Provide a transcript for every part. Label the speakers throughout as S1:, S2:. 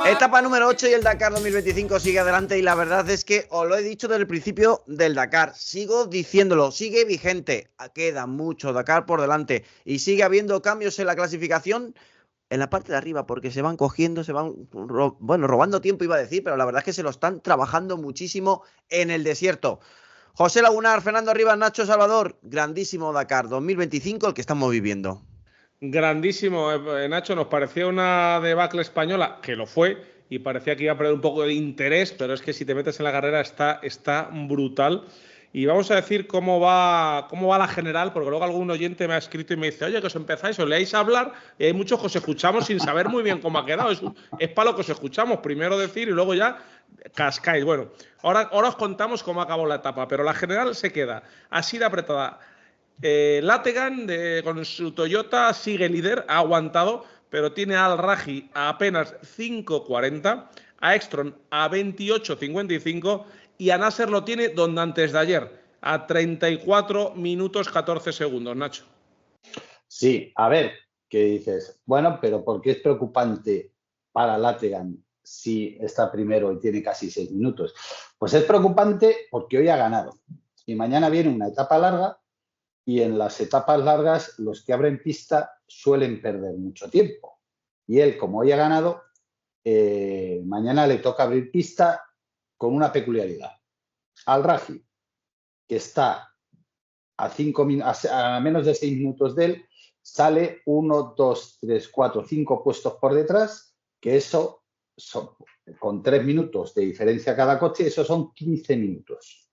S1: Etapa número 8 y el Dakar 2025 sigue adelante y la verdad es que os lo he dicho desde el principio del Dakar, sigo diciéndolo, sigue vigente, queda mucho Dakar por delante y sigue habiendo cambios en la clasificación en la parte de arriba porque se van cogiendo, se van, robando tiempo iba a decir, pero la verdad es que se lo están trabajando muchísimo en el desierto. José Lagunar, Fernando Arribas, Nacho Salvador, grandísimo Dakar 2025 el que estamos viviendo.
S2: Grandísimo, Nacho, nos parecía una debacle española, que lo fue, y parecía que iba a perder un poco de interés, pero es que si te metes en la carrera está brutal. Y vamos a decir cómo va la general, porque luego algún oyente me ha escrito y me dice, oye, que os empezáis, os leáis a hablar, y hay muchos que os escuchamos sin saber muy bien cómo ha quedado. Es para lo que os escuchamos, primero decir y luego ya cascáis. Bueno, ahora os contamos cómo acabó la etapa, pero la general se queda así de apretada. Lategan con su Toyota sigue líder, ha aguantado, pero tiene a Al-Raji a apenas 5.40, a Ekstrom a 28.55 y a Nasser lo tiene donde antes de ayer, a 34 minutos 14 segundos, Nacho.
S3: Sí, a ver, ¿qué dices? Bueno, pero ¿por qué es preocupante para Lategan si está primero y tiene casi 6 minutos? Pues es preocupante porque hoy ha ganado y mañana viene una etapa larga. Y en las etapas largas, los que abren pista suelen perder mucho tiempo. Y él, como hoy ha ganado, mañana le toca abrir pista con una peculiaridad. Al-Raji, que está a menos de 6 minutos de él, sale 1, 2, 3, 4, 5 puestos por detrás, que eso, con 3 minutos de diferencia cada coche, eso son 15 minutos.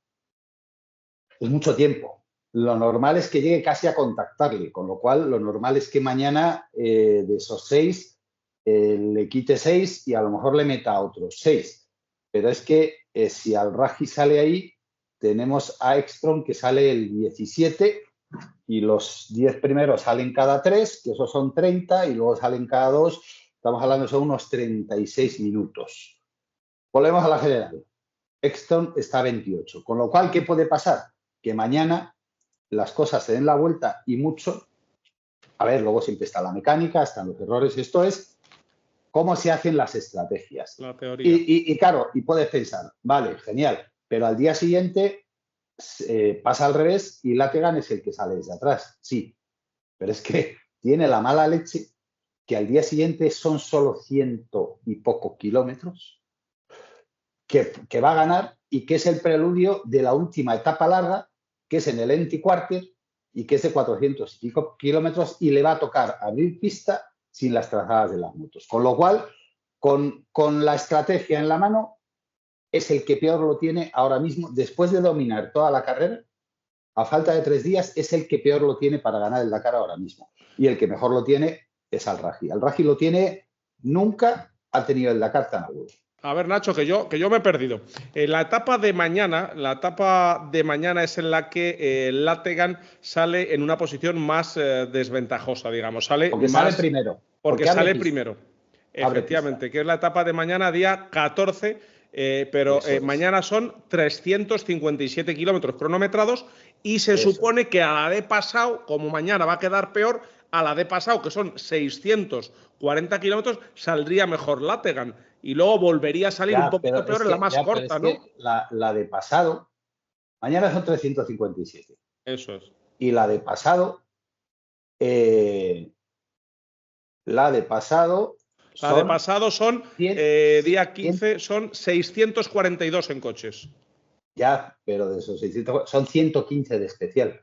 S3: Es mucho tiempo. Lo normal es que llegue casi a contactarle, con lo cual lo normal es que mañana de esos 6 le quite 6 y a lo mejor le meta otros 6. Pero es que si Al-Raji sale ahí, tenemos a Ekstrom que sale el 17 y los 10 primeros salen cada 3, que esos son 30 y luego salen cada 2. Estamos hablando de unos 36 minutos. Volvemos a la general. Ekstrom está a 28, con lo cual, ¿qué puede pasar? Que mañana las cosas se den la vuelta y mucho. A ver, luego siempre está la mecánica, están los errores. Esto es cómo se hacen las estrategias.
S2: La teoría.
S3: Y claro, y puedes pensar, vale, genial, pero al día siguiente pasa al revés y Lategan es el que sale desde atrás. Sí, pero es que tiene la mala leche que al día siguiente son solo 100 y pocos kilómetros que va a ganar y que es el preludio de la última etapa larga, que es en el Empty Quarter y que es de 400 y pico kilómetros y le va a tocar abrir pista sin las trazadas de las motos. Con lo cual, con la estrategia en la mano, es el que peor lo tiene ahora mismo. Después de dominar toda la carrera, a falta de 3 días, es el que peor lo tiene para ganar el Dakar ahora mismo. Y el que mejor lo tiene es Al-Raji. Al-Raji lo tiene, nunca ha tenido el Dakar tan agudo.
S2: A ver, Nacho, que yo me he perdido. La etapa de mañana es en la que Lategan sale en una posición más desventajosa, digamos. Sale
S3: primero.
S2: Porque sale primero. Efectivamente, que es la etapa de mañana, día 14, pero mañana son 357 kilómetros cronometrados y se supone que a la de pasado, como mañana va a quedar peor, a la de pasado, que son 640 kilómetros, saldría mejor Lategan. Y luego volvería a salir un poquito peor en la más corta, ¿no?
S3: La de pasado, mañana son 357.
S2: Eso es.
S3: Y la de pasado,
S2: son, día 15, son 642 en coches.
S3: Ya, pero de esos 600, son 115 de especial.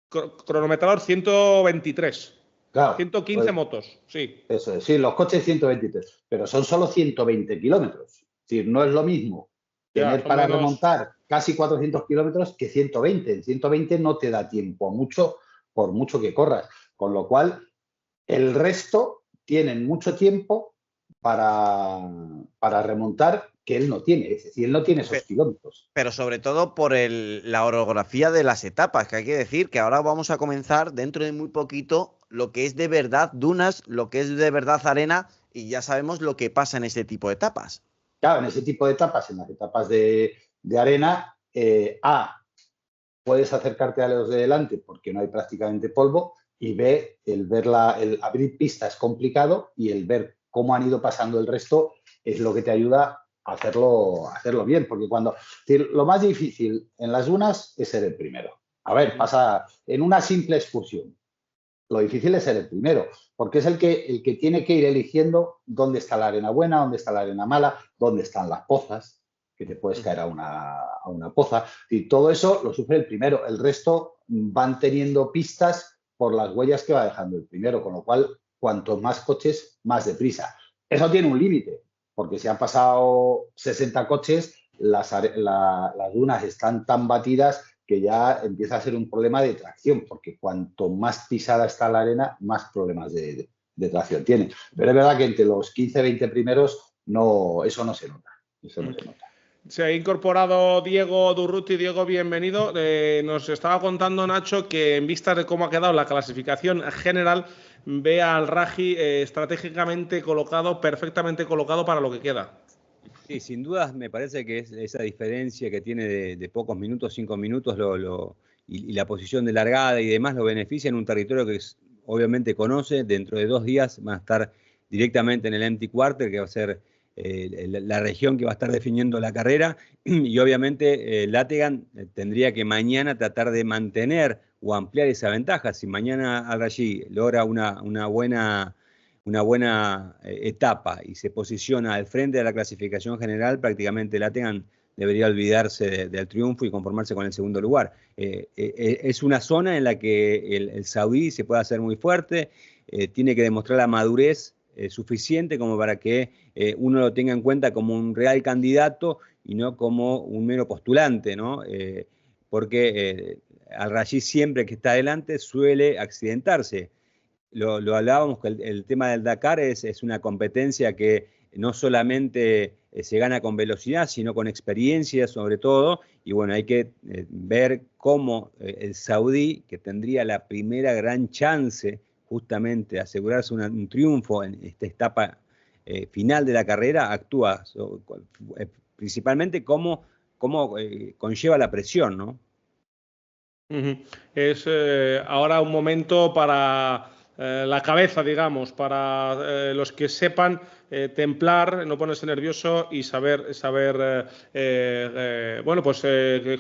S2: Cronometrador 123.
S3: Claro,
S2: 115 pues, motos, sí.
S3: Eso es, sí, los coches 123, pero son solo 120 kilómetros. Es decir, no es lo mismo tener para remontar casi 400 kilómetros que 120. En 120 no te da tiempo a mucho, por mucho que corras. Con lo cual, el resto tienen mucho tiempo para remontar que él no tiene. Es decir, él no tiene esos kilómetros.
S1: Pero sobre todo por la orografía de las etapas, que hay que decir que ahora vamos a comenzar dentro de muy poquito lo que es de verdad dunas, lo que es de verdad arena, y ya sabemos lo que pasa en este tipo de etapas.
S3: Claro, en ese tipo de etapas, en las etapas de arena, puedes acercarte a los de delante porque no hay prácticamente polvo, y B, el abrir pista es complicado y el ver cómo han ido pasando el resto es lo que te ayuda a hacerlo bien, porque lo más difícil en las dunas es ser el primero. A ver, pasa en una simple excursión. Lo difícil es ser el primero, porque es el que tiene que ir eligiendo dónde está la arena buena, dónde está la arena mala, dónde están las pozas, que te puedes caer a una poza. Y todo eso lo sufre el primero. El resto van teniendo pistas por las huellas que va dejando el primero, con lo cual, cuanto más coches, más deprisa. Eso tiene un límite, porque si han pasado 60 coches, las dunas están tan batidas que ya empieza a ser un problema de tracción, porque cuanto más pisada está la arena, más problemas de tracción tiene. Pero es verdad que entre los 15-20 primeros eso no se nota. Eso no se nota.
S2: Se ha incorporado Diego Durruti. Diego, bienvenido. Nos estaba contando Nacho que en vista de cómo ha quedado la clasificación general, ve al Raggi estratégicamente colocado, perfectamente colocado para lo que queda.
S4: Sí, sin dudas me parece que es esa diferencia que tiene de pocos minutos, 5 minutos, y la posición de largada y demás lo beneficia en un territorio que obviamente conoce. Dentro de 2 días van a estar directamente en el Empty Quarter, que va a ser la región que va a estar definiendo la carrera, y obviamente Lategan tendría que mañana tratar de mantener o ampliar esa ventaja. Si mañana Al-Rajhi logra una buena etapa y se posiciona al frente de la clasificación general, prácticamente Lategan debería olvidarse del triunfo y conformarse con el segundo lugar. Es una zona en la que el saudí se puede hacer muy fuerte, tiene que demostrar la madurez suficiente como para que uno lo tenga en cuenta como un real candidato y no como un mero postulante, ¿no? Porque Al-Rajhi siempre que está adelante suele accidentarse. Lo hablábamos, que el tema del Dakar es una competencia que no solamente se gana con velocidad, sino con experiencia sobre todo, y bueno, hay que ver cómo el saudí, que tendría la primera gran chance justamente de asegurarse un triunfo en esta etapa final de la carrera, actúa principalmente cómo conlleva la presión, ¿no?
S2: Es ahora un momento para la cabeza, digamos, para los que sepan templar, no ponerse nervioso y saber bueno, pues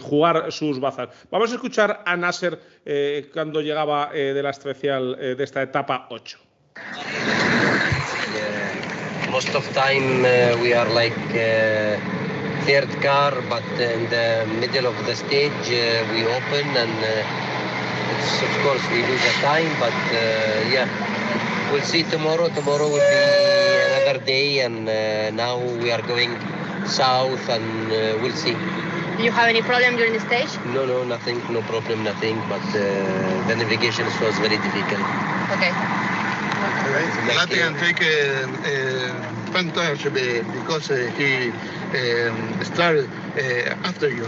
S2: jugar sus bazas. Vamos a escuchar a Nasser cuando llegaba de la especial de esta etapa 8.
S5: Most of time we are like third car, but in the middle of the stage we open and it's, of course we lose a time, but yeah, we'll see tomorrow. Tomorrow will be another day, and now we are going south, and we'll see.
S6: Did you have any problem during the stage?
S5: No, nothing, no problem, nothing, but the navigation was very difficult.
S6: Okay.
S7: Lategan take advantage because he started after you.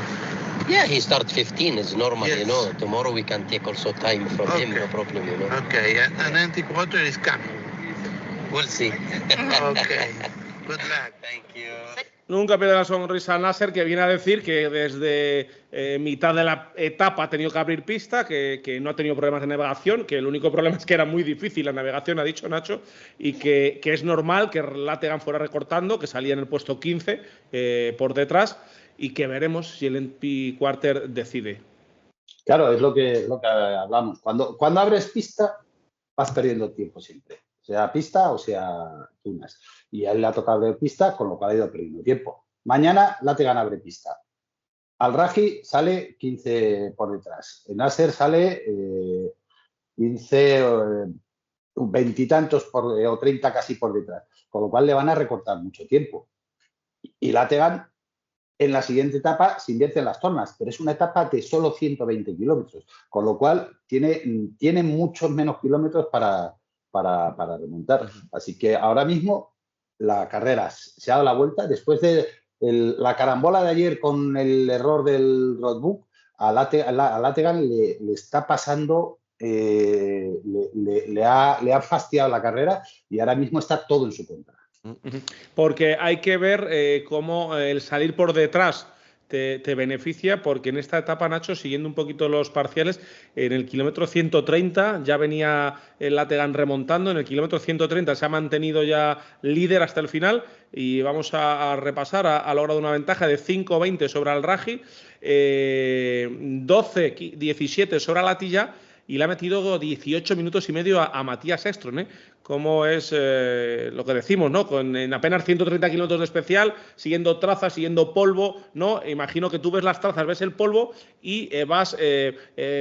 S5: Yeah, he started 15, it's normal,
S7: Yes.
S5: you know. Tomorrow we can take also time from him, no problem, you know.
S7: Okay, and Antiquator is coming.
S5: We'll see.
S7: Okay, good luck.
S5: Thank you.
S2: Nunca pierde la sonrisa Nasser, que viene a decir que desde mitad de la etapa ha tenido que abrir pista, que no ha tenido problemas de navegación, que el único problema es que era muy difícil la navegación, ha dicho Nacho, y que es normal que Lategan fuera recortando, que salía en el puesto 15 por detrás, y que veremos si el Empty Quarter decide.
S3: Claro, es lo que hablamos. Cuando abres pista, vas perdiendo tiempo siempre. Sea pista o sea dunas. Y a él le ha tocado abrir pista, con lo cual ha ido perdiendo tiempo. Mañana Lategan abre pista. Al-Rajhi sale 15 por detrás. Nasser sale 15, 20 y tantos o 30 casi por detrás. Con lo cual le van a recortar mucho tiempo. Y Lategan en la siguiente etapa se invierte en las tornas, pero es una etapa de solo 120 kilómetros. Con lo cual tiene muchos menos kilómetros para remontar. Así que ahora mismo la carrera se ha dado la vuelta. Después de la carambola de ayer con el error del roadbook, a Lategan le está pasando, le ha fastidiado la carrera y ahora mismo está todo en su contra.
S2: Porque hay que ver cómo el salir por detrás te beneficia, porque en esta etapa, Nacho, siguiendo un poquito los parciales, en el kilómetro 130 ya venía el Lategan remontando, en el kilómetro 130 se ha mantenido ya líder hasta el final, y vamos a repasar, ha logrado una ventaja de 5:20 sobre Al-Raji, 12:17 sobre Al-Attiyah, y le ha metido 18 minutos y medio a Matías Ekström, ¿eh? Como es lo que decimos, ¿no? En apenas 130 kilómetros de especial, siguiendo trazas, siguiendo polvo, ¿no? Imagino que tú ves las trazas, ves el polvo y vas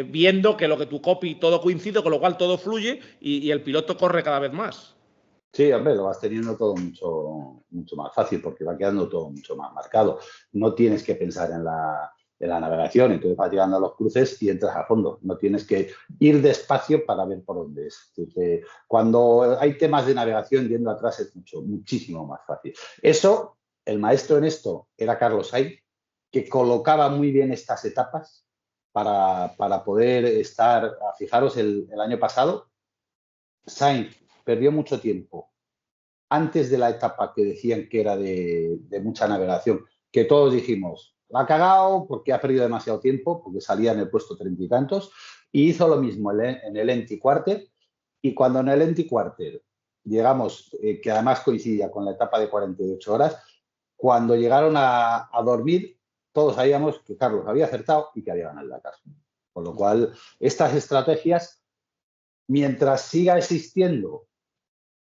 S2: viendo que lo que tu copy todo coincide, con lo cual todo fluye y el piloto corre cada vez más.
S3: Sí, hombre, lo vas teniendo todo mucho más fácil porque va quedando todo mucho más marcado. No tienes que pensar en la navegación, entonces vas llegando a los cruces y entras a fondo. No tienes que ir despacio para ver por dónde es. Entonces, cuando hay temas de navegación, yendo atrás es muchísimo más fácil. Eso, el maestro en esto era Carlos Sainz, que colocaba muy bien estas etapas para poder estar. Fijaros, el año pasado, Sainz perdió mucho tiempo antes de la etapa que decían que era de mucha navegación, que todos dijimos, la ha cagado porque ha perdido demasiado tiempo, porque salía en el puesto 30 y tantos, y hizo lo mismo en el empty quarter, y cuando en el empty quarter llegamos, que además coincidía con la etapa de 48 horas, cuando llegaron a dormir, todos sabíamos que Carlos había acertado y que había ganado el Dakar. Con lo cual, estas estrategias, mientras siga existiendo,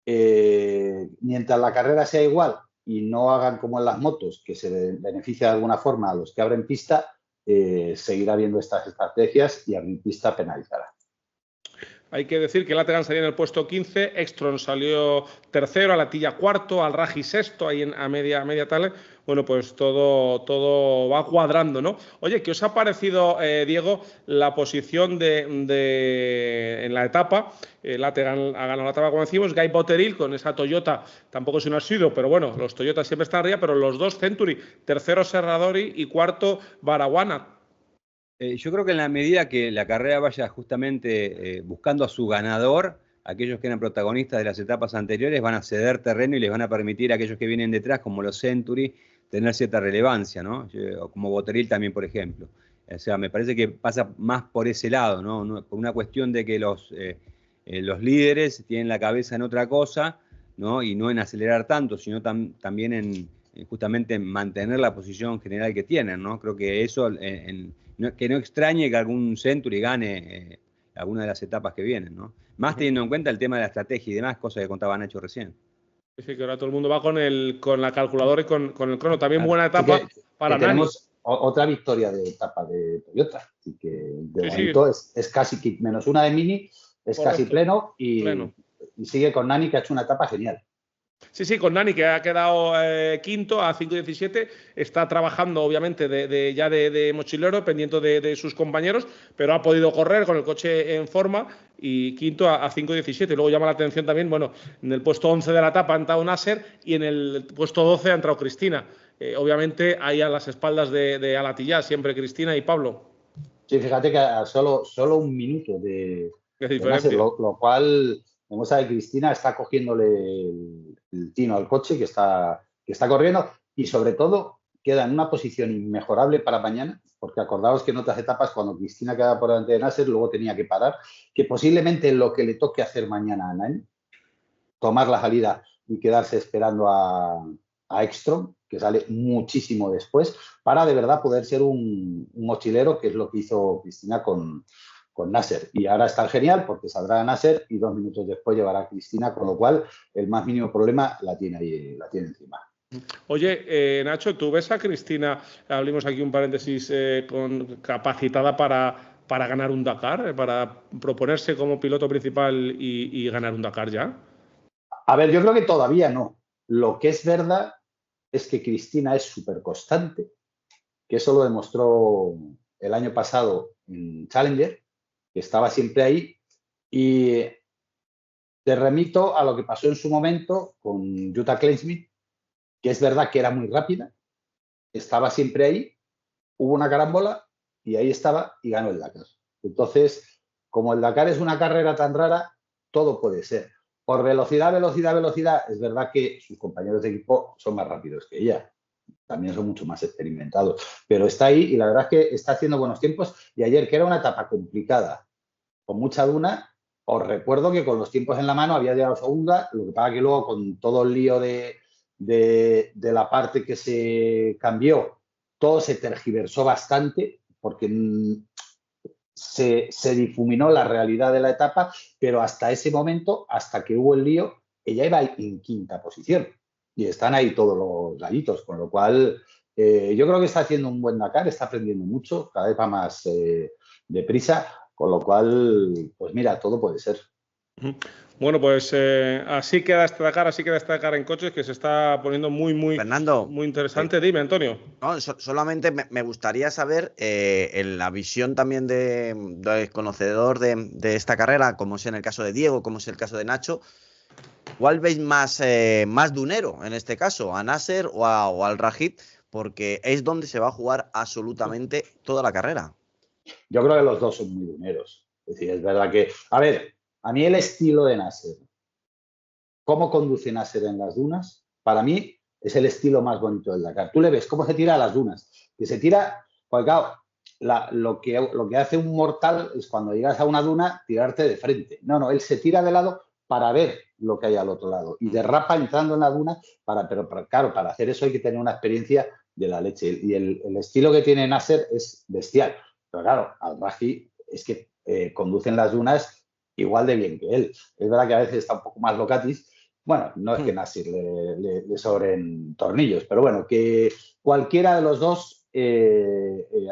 S3: mientras la carrera sea igual y no hagan como en las motos, que se beneficia de alguna forma a los que abren pista, seguirá habiendo estas estrategias y abrir pista penalizará.
S2: Hay que decir que Lategan salía en el puesto 15, Ekström salió tercero, Al-Attiyah cuarto, Al-Raji sexto, ahí a media tal. Bueno, pues todo va cuadrando, ¿no? Oye, ¿qué os ha parecido, Diego, la posición en la etapa? Lategan ha ganado la etapa, como decimos, Guy Botterill con esa Toyota, tampoco es un asiduo, pero bueno, los Toyotas siempre están arriba, pero los dos Century, tercero Serradori y cuarto Barawana.
S4: Yo creo que en la medida que la carrera vaya justamente buscando a su ganador, aquellos que eran protagonistas de las etapas anteriores van a ceder terreno y les van a permitir a aquellos que vienen detrás, como los Century, tener cierta relevancia, ¿no? O como Botterill también, por ejemplo. O sea, me parece que pasa más por ese lado, ¿no? Por una cuestión de que los líderes tienen la cabeza en otra cosa, ¿no? Y no en acelerar tanto, sino también en justamente en mantener la posición general que tienen, ¿no? Creo que eso, que no extrañe que algún Century gane alguna de las etapas que vienen, ¿no? Más teniendo en cuenta el tema de la estrategia y demás, cosas que contaba Nacho recién.
S2: Sí, que ahora todo el mundo va con la calculadora y con el crono. También buena etapa para Nani.
S3: Tenemos otra victoria de etapa de Toyota, así que de momento es casi menos una de Mini, es correcto, casi pleno y sigue con Nani, que ha hecho una etapa genial.
S2: Sí, con Nani, que ha quedado quinto a 5:17, está trabajando obviamente de mochilero, pendiente de sus compañeros, pero ha podido correr con el coche en forma y quinto a 5:17. Luego llama la atención también, bueno, en el puesto 11 de la etapa ha entrado Nasser y en el puesto 12 ha entrado Cristina. Obviamente ahí a las espaldas de Al-Attiyah, siempre Cristina y Pablo.
S3: Sí, fíjate que solo un minuto de
S2: diferencia.
S3: Lo cual demuestra que Cristina está cogiéndole el tino al coche que está corriendo y sobre todo queda en una posición inmejorable para mañana, porque acordaos que en otras etapas cuando Cristina queda por delante de Nasser luego tenía que parar, que posiblemente lo que le toque hacer mañana a Nani, tomar la salida y quedarse esperando a Ekström, que sale muchísimo después, para de verdad poder ser un mochilero, que es lo que hizo Cristina con Nasser. Y ahora está genial porque saldrá Nasser y 2 minutos después llevará a Cristina, con lo cual el más mínimo problema la tiene ahí, la tiene encima.
S2: Oye, Nacho, ¿tú ves a Cristina, abrimos aquí un paréntesis, capacitada para ganar un Dakar, para proponerse como piloto principal y ganar un Dakar ya?
S3: A ver, yo creo que todavía no. Lo que es verdad es que Cristina es súper constante, que eso lo demostró el año pasado en Challenger, que estaba siempre ahí, y te remito a lo que pasó en su momento con Jutta Kleinschmidt, que es verdad que era muy rápida, estaba siempre ahí, hubo una carambola y ahí estaba y ganó el Dakar. Entonces, como el Dakar es una carrera tan rara, todo puede ser. Por velocidad, es verdad que sus compañeros de equipo son más rápidos que ella, también son mucho más experimentados. Pero está ahí y la verdad es que está haciendo buenos tiempos. Y ayer, que era una etapa complicada, con mucha duna, os recuerdo que con los tiempos en la mano había llegado segunda, lo que pasa que luego con todo el lío de la parte que se cambió, todo se tergiversó bastante porque se difuminó la realidad de la etapa, pero hasta ese momento, hasta que hubo el lío, ella iba en quinta posición y están ahí todos los gallitos, con lo cual yo creo que está haciendo un buen Dakar, está aprendiendo mucho, cada vez va más deprisa, con lo cual, pues mira, todo puede ser.
S2: Bueno, pues así queda este Dakar en coches, que se está poniendo muy
S1: Fernando,
S2: interesante. Dime, Antonio.
S1: No, solamente me gustaría saber, en la visión también de conocedor de esta carrera, como es en el caso de Diego, como es el caso de Nacho, ¿cuál veis más dunero en este caso? ¿A Nasser o al Rajid? Porque es donde se va a jugar absolutamente toda la carrera.
S3: Yo creo que los dos son muy duneros. Es decir, es verdad que, a ver, a mí el estilo de Nasser, cómo conduce Nasser en las dunas, para mí es el estilo más bonito del Dakar. Tú le ves cómo se tira a las dunas, que se tira, pues claro, lo que hace un mortal es cuando llegas a una duna tirarte de frente. No, él se tira de lado para ver lo que hay al otro lado y derrapa entrando en la duna, pero claro, para hacer eso hay que tener una experiencia de la leche. Y el estilo que tiene Nasser es bestial. Pero claro, Al-Rajhi es que conducen las dunas igual de bien que él. Es verdad que a veces está un poco más locatis. Bueno, no es que Nasser le sobren tornillos, pero bueno, que cualquiera de los dos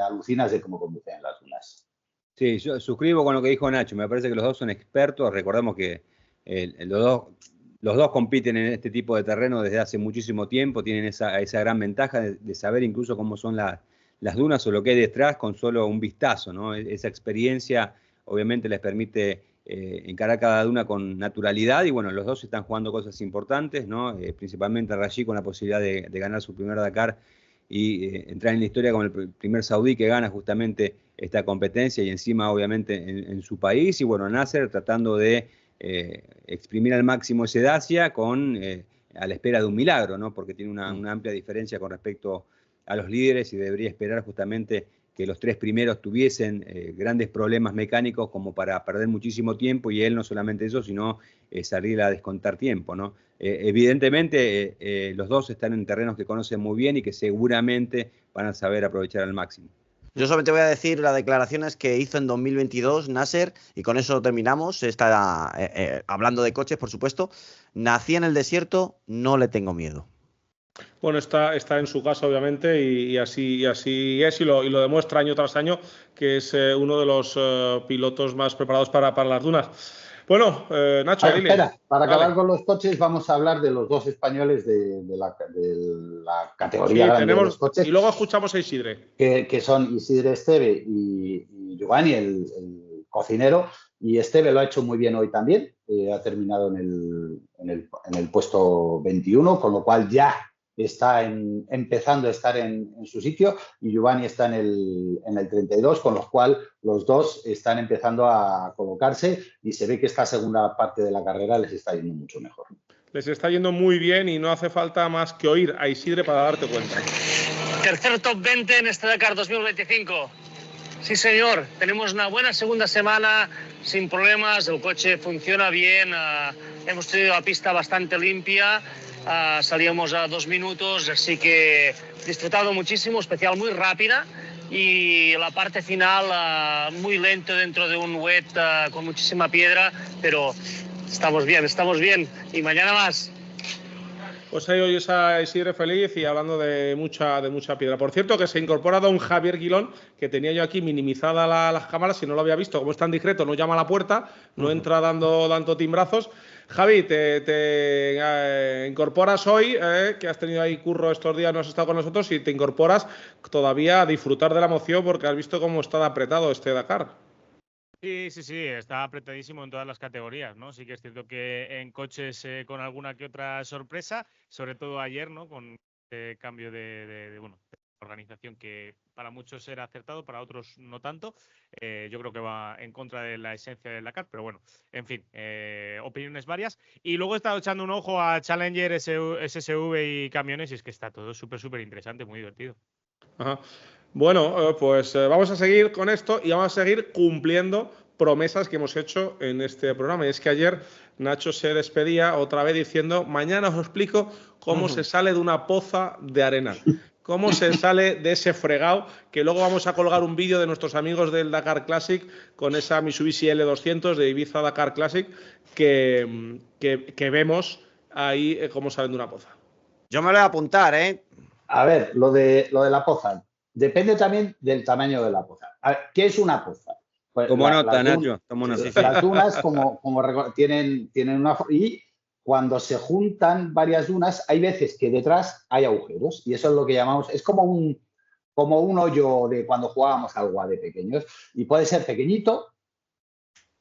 S3: alucinas de cómo conducen las dunas.
S4: Sí, yo suscribo con lo que dijo Nacho. Me parece que los dos son expertos. Recordemos que los dos compiten en este tipo de terreno desde hace muchísimo tiempo. Tienen esa gran ventaja de saber incluso cómo son las dunas o lo que hay detrás con solo un vistazo, ¿no? Esa experiencia obviamente les permite encarar cada duna con naturalidad y bueno, los dos están jugando cosas importantes, ¿no? Principalmente Rajhi con la posibilidad de ganar su primer Dakar y entrar en la historia como el primer saudí que gana justamente esta competencia y encima obviamente en su país y bueno, Nasser tratando de exprimir al máximo ese Dacia a la espera de un milagro, ¿no? Porque tiene una amplia diferencia con respecto a los líderes y debería esperar justamente que los tres primeros tuviesen grandes problemas mecánicos como para perder muchísimo tiempo y él no solamente eso, sino salir a descontar tiempo, ¿no? Evidentemente los dos están en terrenos que conocen muy bien y que seguramente van a saber aprovechar al máximo.
S1: Yo solamente voy a decir las declaraciones que hizo en 2022 Nasser y con eso terminamos. Hablando de coches, por supuesto. Nací en el desierto, no le tengo miedo.
S2: Bueno, está en su casa, obviamente, y así es, y lo demuestra año tras año, que es uno de los pilotos más preparados para las dunas. Bueno, Nacho, dile.
S3: Espera, para acabar con los coches, vamos a hablar de los dos españoles de la categoría grande de los coches.
S2: Y luego escuchamos a Isidre.
S3: Que son Isidre Esteve y Giovanni, el cocinero. Y Esteve lo ha hecho muy bien hoy también. Ha terminado en el puesto 21, con lo cual ya está empezando a estar en su sitio y Giovanni está en el 32, con lo cual los dos están empezando a colocarse y se ve que esta segunda parte de la carrera les está yendo mucho mejor.
S2: Les está yendo muy bien y no hace falta más que oír a Isidre para darte cuenta.
S8: Tercer top 20 en este Dakar 2025. Sí, señor. Tenemos una buena segunda semana sin problemas. El coche funciona bien. Hemos tenido la pista bastante limpia. Salíamos a 2 minutos, así que disfrutado muchísimo, especial muy rápida. Y la parte final muy lento dentro de un wet con muchísima piedra, pero estamos bien. Y mañana más.
S2: Pues ahí hoy es a Isidre feliz y hablando de mucha piedra. Por cierto, que se incorpora don Javier Guilón, que tenía yo aquí minimizada las cámaras y no lo había visto. Como es tan discreto, no llama a la puerta, no entra dando timbrazos. Javi, te incorporas hoy, que has tenido ahí curro estos días, no has estado con nosotros, y te incorporas todavía a disfrutar de la emoción porque has visto cómo está apretado este Dakar.
S9: Sí, está apretadísimo en todas las categorías, ¿no? Sí que es cierto que en coches con alguna que otra sorpresa, sobre todo ayer, ¿no? Con cambio de organización que para muchos era acertado, para otros no tanto. Yo creo que va en contra de la esencia del Dakar, pero bueno, en fin, opiniones varias. Y luego he estado echando un ojo a Challenger, SSV y camiones, y es que está todo súper interesante, muy divertido.
S2: Ajá. Bueno, pues vamos a seguir con esto y vamos a seguir cumpliendo promesas que hemos hecho en este programa. Y es que ayer Nacho se despedía otra vez diciendo: mañana os explico cómo se sale de una poza de arena, cómo se sale de ese fregado, que luego vamos a colgar un vídeo de nuestros amigos del Dakar Classic con esa Mitsubishi L200 de Ibiza Dakar Classic que vemos ahí cómo salen de una poza.
S1: Yo me lo voy a apuntar, ¿eh?
S3: A ver, lo de la poza. Depende también del tamaño de la poza. A ver, ¿qué es una poza? Pues
S4: Tomo nota, Nacho. Tomo nota.
S3: Las dunas tienen una... Y cuando se juntan varias dunas, hay veces que detrás hay agujeros. Y eso es lo que llamamos... Es como un hoyo de cuando jugábamos al agua de pequeños. Y puede ser pequeñito,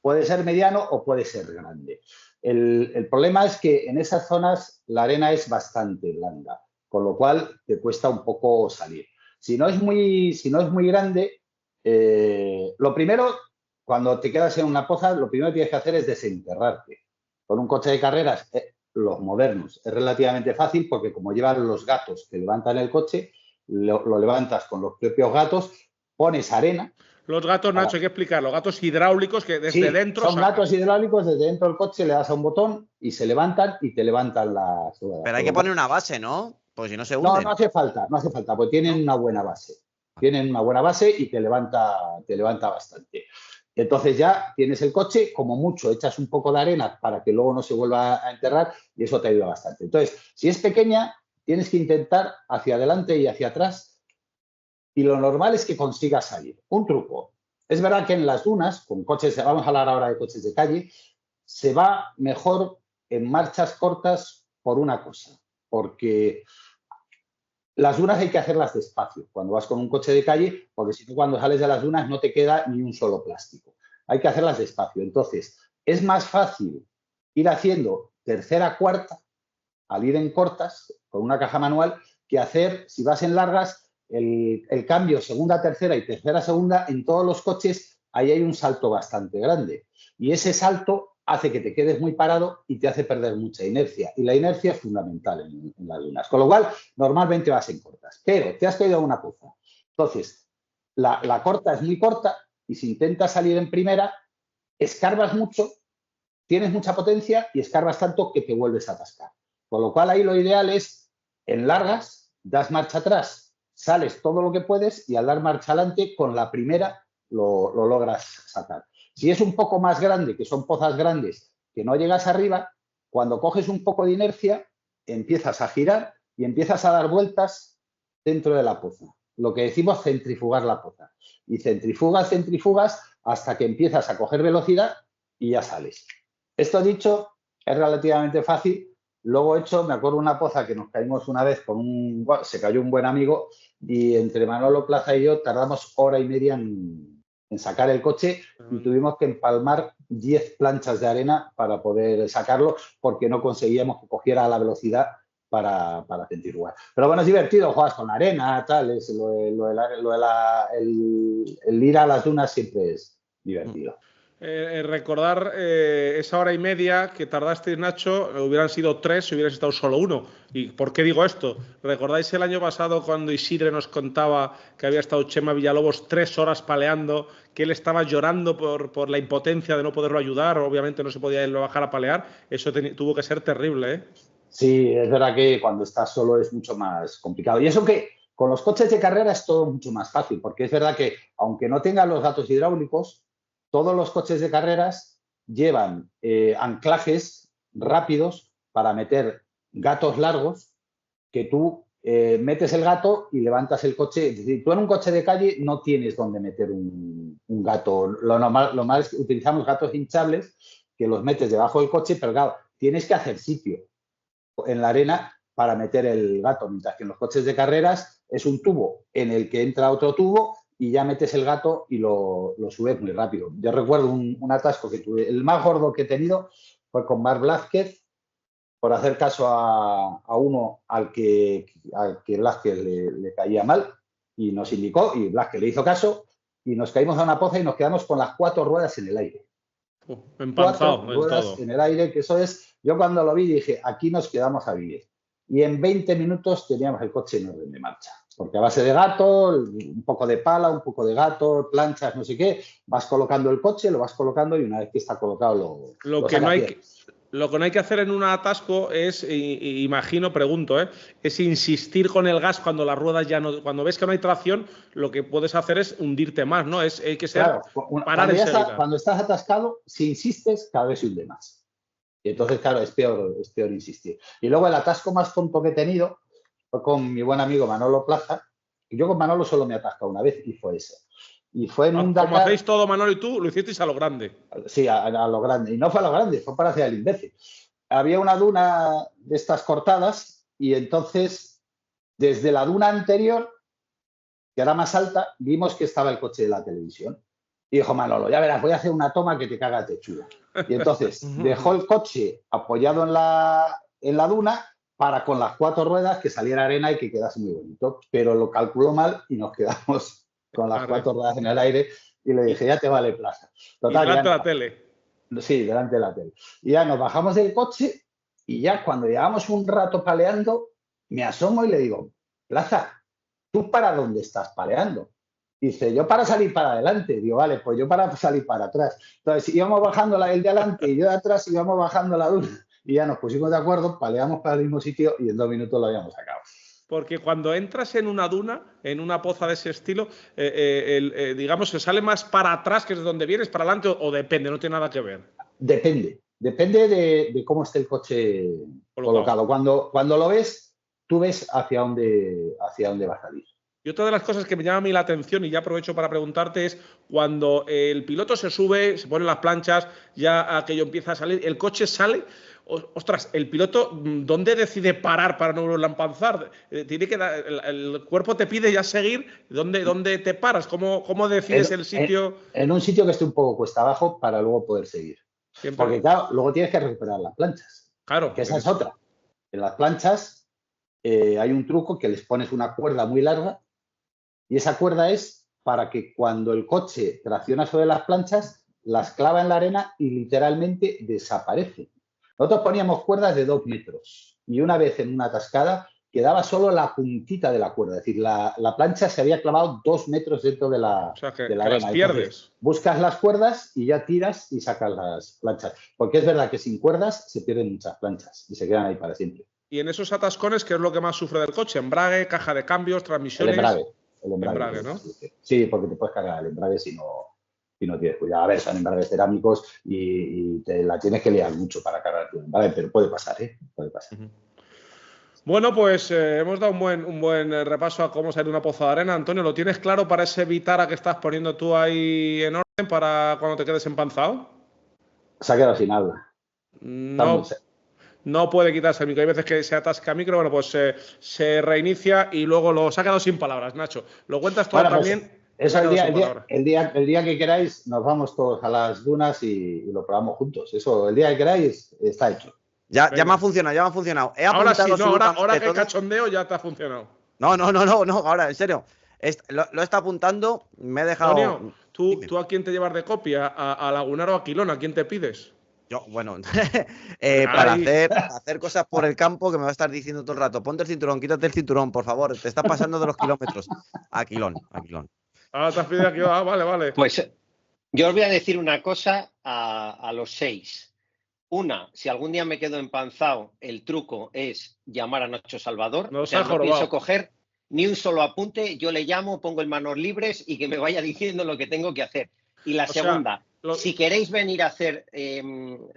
S3: puede ser mediano o puede ser grande. El problema es que en esas zonas la arena es bastante blanda, con lo cual te cuesta un poco salir. Si no es muy grande, lo primero, cuando te quedas en una poza, lo primero que tienes que hacer es desenterrarte. Con un coche de carreras, los modernos, es relativamente fácil porque como llevan los gatos que levantan el coche, lo levantas con los propios gatos, pones arena.
S2: Los gatos, Nacho, hay que explicarlo, gatos hidráulicos que desde dentro
S3: son gatos hidráulicos, desde dentro del coche le das a un botón y se levantan y te levantan las ruedas.
S1: Pero hay que poner una base, ¿no? Pues si no se hunden.
S3: No hace falta, porque tienen una buena base. Tienen una buena base y te levanta bastante. Entonces ya tienes el coche, como mucho echas un poco de arena para que luego no se vuelva a enterrar y eso te ayuda bastante. Entonces, si es pequeña, tienes que intentar hacia adelante y hacia atrás y lo normal es que consigas salir. Un truco. Es verdad que en las dunas, con coches, vamos a hablar ahora de coches de calle, se va mejor en marchas cortas por una cosa, porque las dunas hay que hacerlas despacio cuando vas con un coche de calle, porque si no, cuando sales de las dunas no te queda ni un solo plástico. Hay que hacerlas despacio. Entonces, es más fácil ir haciendo tercera, cuarta, al ir en cortas, con una caja manual, que hacer, si vas en largas, el cambio segunda, tercera y tercera, segunda, en todos los coches, ahí hay un salto bastante grande. Y ese salto hace que te quedes muy parado y te hace perder mucha inercia. Y la inercia es fundamental en las dunas. Con lo cual, normalmente vas en cortas. Pero te has caído a una poza. Entonces, la corta es muy corta y si intentas salir en primera, escarbas mucho, tienes mucha potencia y escarbas tanto que te vuelves a atascar. Con lo cual, ahí lo ideal es, en largas, das marcha atrás, sales todo lo que puedes y al dar marcha adelante, con la primera lo logras sacar. Si es un poco más grande, que son pozas grandes, que no llegas arriba, cuando coges un poco de inercia, empiezas a girar y empiezas a dar vueltas dentro de la poza. Lo que decimos centrifugar la poza. Y centrifugas hasta que empiezas a coger velocidad y ya sales. Esto dicho, es relativamente fácil. Luego hecho, me acuerdo una poza que nos caímos una vez se cayó un buen amigo y entre Manolo Plaza y yo tardamos hora y media en sacar el coche y tuvimos que empalmar 10 planchas de arena para poder sacarlo porque no conseguíamos que cogiera la velocidad para centrifugar. Pero bueno, es divertido, juegas con arena, tal, el ir a las dunas siempre es divertido.
S2: Recordar esa hora y media que tardasteis, Nacho, hubieran sido 3 si hubieras estado solo 1. ¿Y por qué digo esto? ¿Recordáis el año pasado cuando Isidre nos contaba que había estado Chema Villalobos 3 horas paleando, que él estaba llorando por la impotencia de no poderlo ayudar? Obviamente no se podía él bajar a palear. Eso tuvo que ser terrible, ¿eh?
S3: Sí, es verdad que cuando estás solo es mucho más complicado. Y eso que con los coches de carrera es todo mucho más fácil, porque es verdad que aunque no tengan los gatos hidráulicos, todos los coches de carreras llevan anclajes rápidos para meter gatos largos que tú metes el gato y levantas el coche. Es decir, tú en un coche de calle no tienes donde meter un gato. Lo normal es que utilizamos gatos hinchables que los metes debajo del coche, pero claro, tienes que hacer sitio en la arena para meter el gato, mientras que en los coches de carreras es un tubo en el que entra otro tubo y ya metes el gato y lo subes muy rápido. Yo recuerdo un atasco que tuve, el más gordo que he tenido fue con Marc Blázquez, por hacer caso a uno al que Blázquez le caía mal, y nos indicó, y Blas que le hizo caso, y nos caímos a una poza y nos quedamos con las 4 ruedas en el aire.
S2: Empanzado
S3: 4 ruedas
S2: todo.
S3: en el aire, que eso es, yo cuando lo vi dije, aquí nos quedamos a vivir. Y en 20 minutos teníamos el coche en orden de marcha. Porque a base de gato, un poco de pala, un poco de gato, planchas, no sé qué, vas colocando el coche, lo vas colocando y una vez que está colocado
S2: Lo que no hay que hacer en un atasco es, imagino, pregunto, es insistir con el gas cuando las ruedas ya no, cuando ves que no hay tracción, lo que puedes hacer es hundirte más, ¿no? Hay que ser
S3: claro,
S2: parar enseguida.
S3: Cuando estás atascado, si insistes, cada vez se hunde más. Y entonces, claro, es peor insistir. Y luego el atasco más tonto que he tenido fue con mi buen amigo Manolo Plaza. Y yo con Manolo solo me he atascado una vez y fue ese. Y fue en un Dakar.
S2: Como hacéis todo, Manolo y tú, lo hicisteis a lo grande.
S3: Sí, a lo grande. Y no fue a lo grande, fue para hacer el imbécil. Había una duna de estas cortadas y entonces, desde la duna anterior, que era más alta, vimos que estaba el coche de la televisión. Y dijo Manolo, ya verás, voy a hacer una toma que te caga techuda. Y entonces dejó el coche apoyado en la duna para con las 4 ruedas que saliera arena y que quedase muy bonito. Pero lo calculó mal y nos quedamos con las 4 ruedas en el aire y le dije, ya te vale Plaza.
S2: Total, y delante de la tele.
S3: Sí, delante de la tele. Y ya nos bajamos del coche y ya cuando llevamos un rato paleando, me asomo y le digo, Plaza, ¿tú para dónde estás paleando? Dice, yo para salir para adelante. Digo, vale, pues yo para salir para atrás. Entonces íbamos bajando el de adelante y yo de atrás íbamos bajando la duna. Y ya nos pusimos de acuerdo, paleamos para el mismo sitio y en 2 minutos lo habíamos sacado.
S2: Porque cuando entras en una duna, en una poza de ese estilo, digamos, se sale más para atrás, que es de donde vienes, para adelante, o depende, no tiene nada que ver.
S3: Depende de cómo esté el coche colocado. Cuando lo ves, tú ves hacia dónde va a salir.
S2: Y otra de las cosas que me llama a mí la atención, y ya aprovecho para preguntarte, es cuando el piloto se sube, se ponen las planchas, ya aquello empieza a salir, el coche sale. Ostras, el piloto, ¿dónde decide parar para no empanzar? Tiene que el cuerpo te pide ya seguir. ¿Dónde te paras? ¿Cómo decides el sitio?
S3: En un sitio que esté un poco cuesta abajo para luego poder seguir. Siempre. Porque claro, luego tienes que recuperar las planchas.
S2: Claro.
S3: Que esa es otra. En las planchas hay un truco que les pones una cuerda muy larga y esa cuerda es para que cuando el coche tracciona sobre las planchas, las clava en la arena y literalmente desaparece. Nosotros poníamos cuerdas de 2 metros y una vez en una atascada quedaba solo la puntita de la cuerda. Es decir, la plancha se había clavado 2 metros dentro de la, de la arena.
S2: Las pierdes.
S3: Entonces, buscas las cuerdas y ya tiras y sacas las planchas. Porque es verdad que sin cuerdas se pierden muchas planchas y se quedan ahí para siempre.
S2: Y en esos atascones, ¿qué es lo que más sufre del coche? ¿Embrague, caja de cambios, transmisiones?
S3: El embrague, ¿no? Sí, porque te puedes cargar el embrague si no tienes cuidado. A ver, son embragues cerámicos y te la tienes que liar mucho para cargar tu embrague, pero puede pasar, ¿eh? Puede pasar.
S2: Bueno, pues hemos dado un buen repaso a cómo salir de una poza de arena. Antonio, ¿lo tienes claro para ese Vitara que estás poniendo tú ahí en orden para cuando te quedes empanzado?
S3: Se ha quedado sin habla.
S2: No puede quitarse el micro. Hay veces que se atasca el micro, bueno, pues se reinicia y luego se ha quedado sin palabras, Nacho. ¿Lo cuentas todo también?
S3: Pues, eso el día que queráis nos vamos todos a las dunas y lo probamos juntos. Eso, el día que queráis está hecho.
S1: Ya me ha funcionado,
S2: Ahora sí, ahora que el cachondeo ya te ha funcionado.
S1: No, ahora, en serio. Lo está apuntando, me he dejado...
S2: Antonio, ¿tú a quién te llevas de copia? ¿A Lagunaro o a Quilón? ¿A quién te pides?
S1: Yo, bueno, para hacer cosas por el campo que me va a estar diciendo todo el rato, ponte el cinturón, quítate el cinturón, por favor, te estás pasando de los kilómetros. A Quilón.
S2: Ah, te has pedido a Quilón, vale.
S10: Pues yo os voy a decir una cosa a los 6. Una, si algún día me quedo empanzado, el truco es llamar a Nacho Salvador. No pienso coger ni un solo apunte, yo le llamo, pongo en manos libres y que me vaya diciendo lo que tengo que hacer. Y la segunda, si queréis venir a hacer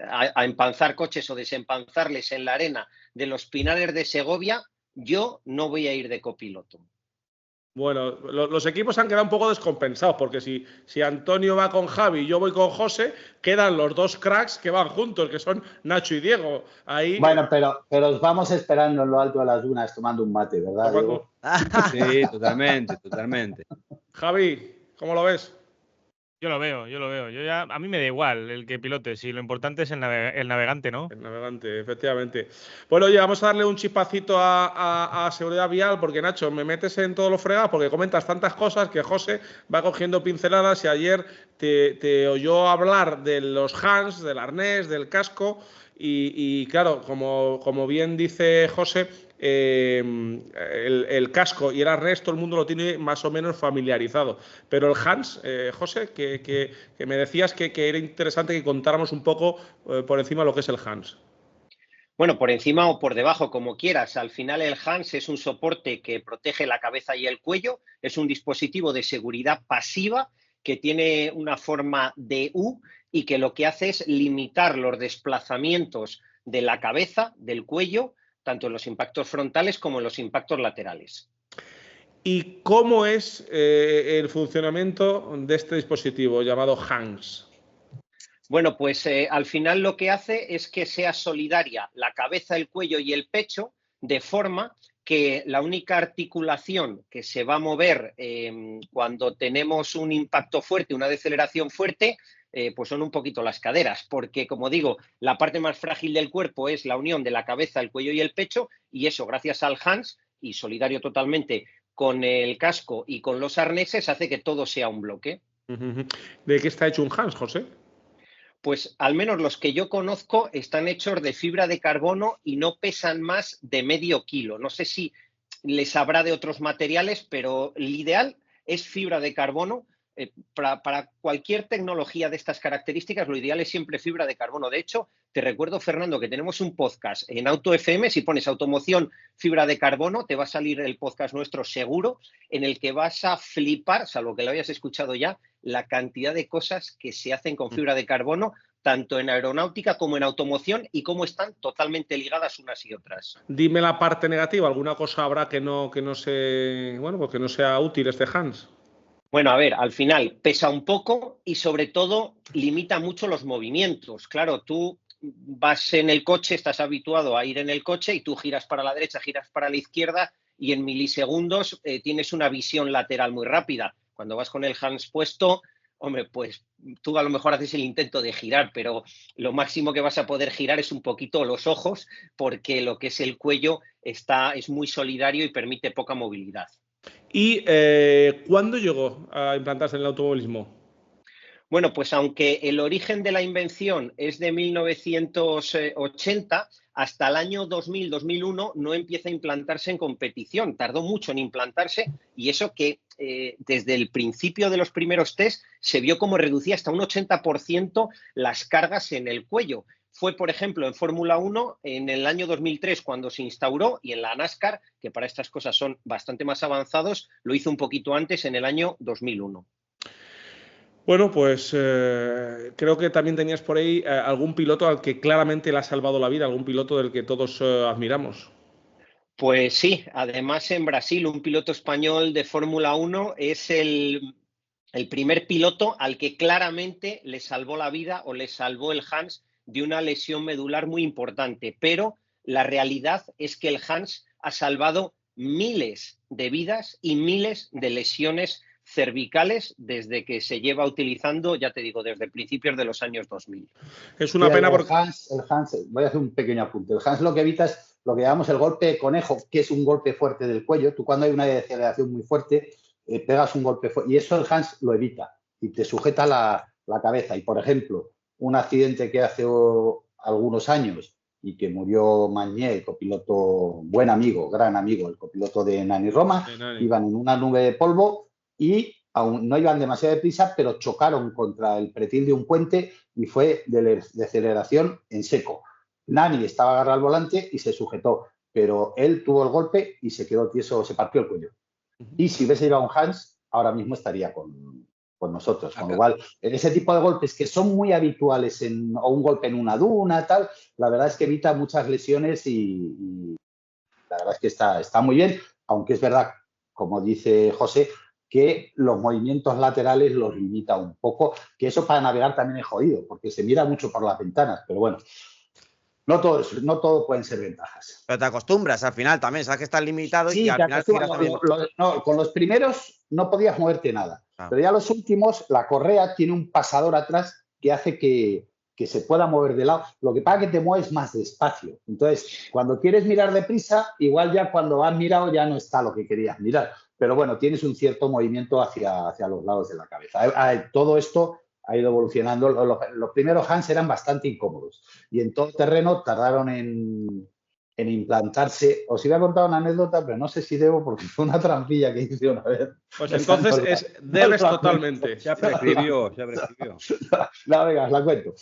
S10: a empanzar coches o desempanzarles en la arena de los Pinares de Segovia, yo no voy a ir de copiloto.
S2: Bueno, los equipos han quedado un poco descompensados, porque si Antonio va con Javi y yo voy con José, quedan los 2 cracks que van juntos, que son Nacho y Diego. Ahí...
S3: Bueno, pero os vamos esperando en lo alto de las dunas tomando un mate, ¿verdad, Diego?
S4: Sí, totalmente.
S2: Javi, ¿cómo lo ves?
S9: Yo lo veo. A mí me da igual el que pilote, si lo importante es el navegante, ¿no?
S2: El navegante, efectivamente. Bueno, oye, vamos a darle un chipacito a seguridad vial, porque Nacho, me metes en todos los fregados, porque comentas tantas cosas que José va cogiendo pinceladas y ayer te oyó hablar de los hands, del arnés, del casco, y claro, como bien dice José, el casco y el arnés todo el mundo lo tiene más o menos familiarizado. Pero el Hans, José, que me decías que era interesante que contáramos un poco por encima de lo que es el Hans.
S10: Bueno, por encima o por debajo, como quieras. Al final el Hans es un soporte que protege la cabeza y el cuello. Es un dispositivo de seguridad pasiva que tiene una forma de U y que lo que hace es limitar los desplazamientos de la cabeza, del cuello, tanto en los impactos frontales como en los impactos laterales.
S2: ¿Y cómo es el funcionamiento de este dispositivo llamado Hans?
S10: Bueno, pues al final lo que hace es que sea solidaria la cabeza, el cuello y el pecho, de forma que la única articulación que se va a mover cuando tenemos un impacto fuerte, una deceleración fuerte, pues son un poquito las caderas, porque como digo, la parte más frágil del cuerpo es la unión de la cabeza, el cuello y el pecho, y eso gracias al Hans, y solidario totalmente con el casco y con los arneses, hace que todo sea un bloque.
S2: ¿De qué está hecho un Hans, José?
S10: Pues al menos los que yo conozco están hechos de fibra de carbono y no pesan más de medio kilo. No sé si les habrá de otros materiales, pero el ideal es fibra de carbono. Para cualquier tecnología de estas características, lo ideal es siempre fibra de carbono. De hecho, te recuerdo, Fernando, que tenemos un podcast en Auto FM. Si pones automoción fibra de carbono, te va a salir el podcast nuestro seguro, en el que vas a flipar, salvo que lo hayas escuchado ya, la cantidad de cosas que se hacen con fibra de carbono, tanto en aeronáutica como en automoción, y cómo están totalmente ligadas unas y otras.
S2: Dime la parte negativa. ¿Alguna cosa habrá que no sea útil este Hans?
S10: Bueno, a ver, al final pesa un poco y sobre todo limita mucho los movimientos. Claro, tú vas en el coche, estás habituado a ir en el coche y tú giras para la derecha, giras para la izquierda y en milisegundos tienes una visión lateral muy rápida. Cuando vas con el Hans puesto, hombre, pues tú a lo mejor haces el intento de girar, pero lo máximo que vas a poder girar es un poquito los ojos, porque lo que es el cuello es muy solidario y permite poca movilidad.
S2: ¿Y cuándo llegó a implantarse en el automovilismo?
S10: Bueno, pues aunque el origen de la invención es de 1980, hasta el año 2000-2001 no empieza a implantarse en competición. Tardó mucho en implantarse y eso que desde el principio de los primeros test se vio como reducía hasta un 80% las cargas en el cuello. Fue, por ejemplo, en Fórmula 1 en el año 2003 cuando se instauró, y en la NASCAR, que para estas cosas son bastante más avanzados, lo hizo un poquito antes, en el año 2001.
S2: Bueno, pues creo que también tenías por ahí algún piloto al que claramente le ha salvado la vida, algún piloto del que todos admiramos.
S10: Pues sí, además en Brasil un piloto español de Fórmula 1 es el primer piloto al que claramente le salvó la vida o le salvó el Hans de una lesión medular muy importante, pero la realidad es que el Hans ha salvado miles de vidas y miles de lesiones cervicales desde que se lleva utilizando, ya te digo, desde principios de los años 2000.
S2: Es una pena porque...
S3: El Hans, voy a hacer un pequeño apunte. El Hans lo que evita es lo que llamamos el golpe de conejo, que es un golpe fuerte del cuello. Tú cuando hay una deceleración muy fuerte, pegas un golpe fuerte y eso el Hans lo evita y te sujeta la cabeza. Y, por ejemplo, un accidente que hace algunos años y que murió Magnier, el copiloto, buen amigo, gran amigo, el copiloto de Nani Roma, iban en una nube de polvo y aún no iban demasiado deprisa, pero chocaron contra el pretil de un puente y fue de deceleración en seco. Nani estaba agarrado al volante y se sujetó, pero él tuvo el golpe y se quedó tieso, se partió el cuello. Y si hubiese llevado un Hans, ahora mismo estaría con nosotros. Con lo cual, ese tipo de golpes que son muy habituales o un golpe en una duna, tal, la verdad es que evita muchas lesiones y la verdad es que está muy bien, aunque es verdad, como dice José, que los movimientos laterales los limita un poco, que eso para navegar también es jodido, porque se mira mucho por las ventanas, pero bueno. No todo pueden ser ventajas.
S1: Pero te acostumbras al final también, sabes que estás limitado
S3: sí,
S1: y al final
S3: con los primeros no podías moverte nada. Pero ya los últimos, la correa tiene un pasador atrás que hace que se pueda mover de lado. Lo que pasa es que te mueves más despacio. Entonces, cuando quieres mirar deprisa, igual ya cuando has mirado ya no está lo que querías mirar. Pero bueno, tienes un cierto movimiento hacia los lados de la cabeza. Todo esto ha ido evolucionando. Los primeros hands eran bastante incómodos y en todo terreno tardaron en implantarse. Os iba a contar una anécdota, pero no sé si debo porque fue una trampilla que hice una vez.
S2: Pues entonces debes totalmente.
S4: Ya prescribió.
S3: No, venga, os la cuento.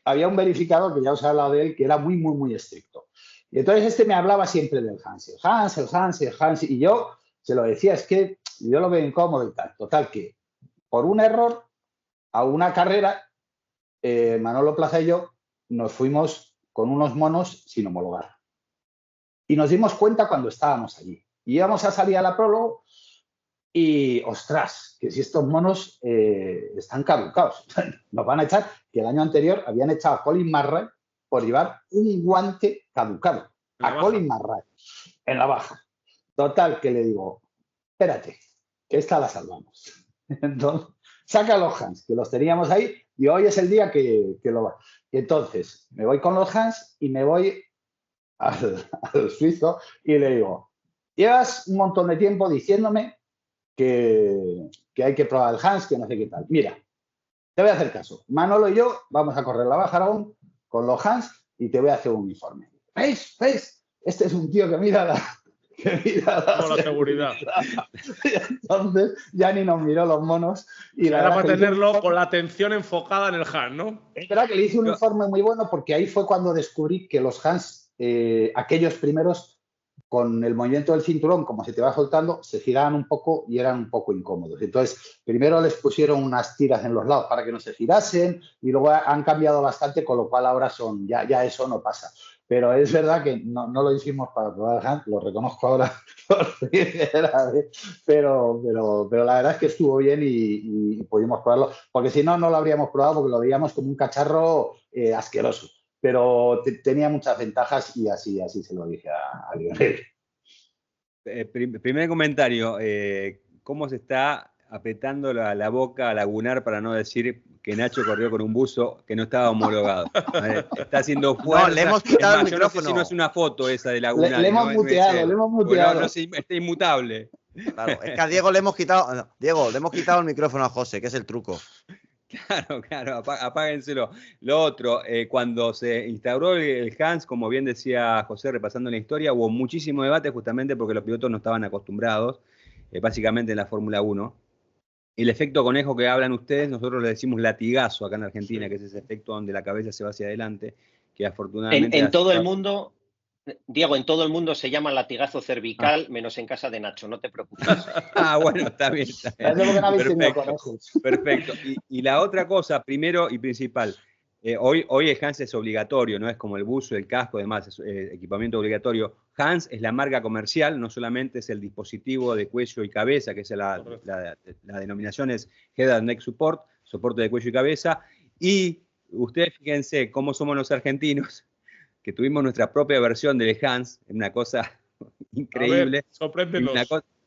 S3: Había un verificador, que ya os he hablado de él, que era muy, muy, muy estricto. Y entonces me hablaba siempre del Hans. El Hans. Y yo se lo decía, es que yo lo veo incómodo y tal. Total que por un error, a una carrera, Manolo Plaza y yo nos fuimos con unos monos sin homologar. Y nos dimos cuenta cuando estábamos allí. Y íbamos a salir a la prólogo y, ostras, que si estos monos están caducados. Nos van a echar, que el año anterior habían echado a Colin Murray por llevar un guante caducado. A Colin Murray, en la baja. Total, que le digo, espérate, que esta la salvamos. Entonces, saca los hands, que los teníamos ahí, y hoy es el día que lo va. Entonces, me voy con los hands y me voy al suizo y le digo, llevas un montón de tiempo diciéndome que hay que probar el hands, que no sé qué tal. Mira, te voy a hacer caso. Manolo y yo vamos a correr la Baja Aragón con los hands y te voy a hacer un informe. ¿Veis? Este es un tío que mira la
S2: seguridad.
S3: Entonces ya ni nos miró los monos. Y
S2: era para tenerlo con la atención enfocada en el Hans, ¿no?
S3: Es verdad que le hice un informe muy bueno porque ahí fue cuando descubrí que los Hans, aquellos primeros, con el movimiento del cinturón, como se te va soltando, se giraban un poco y eran un poco incómodos. Entonces, primero les pusieron unas tiras en los lados para que no se girasen y luego han cambiado bastante, con lo cual ahora ya eso no pasa. Pero es verdad que no lo hicimos para probar el Hans, lo reconozco ahora por primera vez, pero la verdad es que estuvo bien y pudimos probarlo, porque si no, no lo habríamos probado porque lo veíamos como un cacharro asqueroso. Pero tenía muchas ventajas y así se lo dije a Lionel.
S4: Primer comentario, ¿cómo se está apretando la boca a Lagunar para no decir que Nacho corrió con un buzo que no estaba homologado? Está haciendo fuerza.
S1: No, le hemos quitado el micrófono.
S4: No sé si no es una foto esa de Lagunar.
S3: Le hemos muteado.
S4: Bueno, está inmutable.
S1: Claro, es que a Diego le hemos quitado el micrófono a José, que es el truco.
S4: Claro, apáguenselo. Lo otro, cuando se instauró el Hans, como bien decía José repasando la historia, hubo muchísimo debate justamente porque los pilotos no estaban acostumbrados, básicamente en la Fórmula 1. El efecto conejo que hablan ustedes, nosotros le decimos latigazo acá en Argentina, sí, que es ese efecto donde la cabeza se va hacia adelante, que afortunadamente...
S10: En todo el mundo, Diego, en todo el mundo se llama latigazo cervical, menos en casa de Nacho, no te preocupes.
S4: Bueno, está bien. Perfecto. Y la otra cosa, primero y principal, hoy el Hans es obligatorio, no es como el buzo, el casco, además es equipamiento obligatorio. Hans es la marca comercial, no solamente es el dispositivo de cuello y cabeza, que es la denominación es Head and Neck Support, soporte de cuello y cabeza. Y ustedes fíjense cómo somos los argentinos, que tuvimos nuestra propia versión del Hans, una cosa increíble.
S2: Sorpréndenos.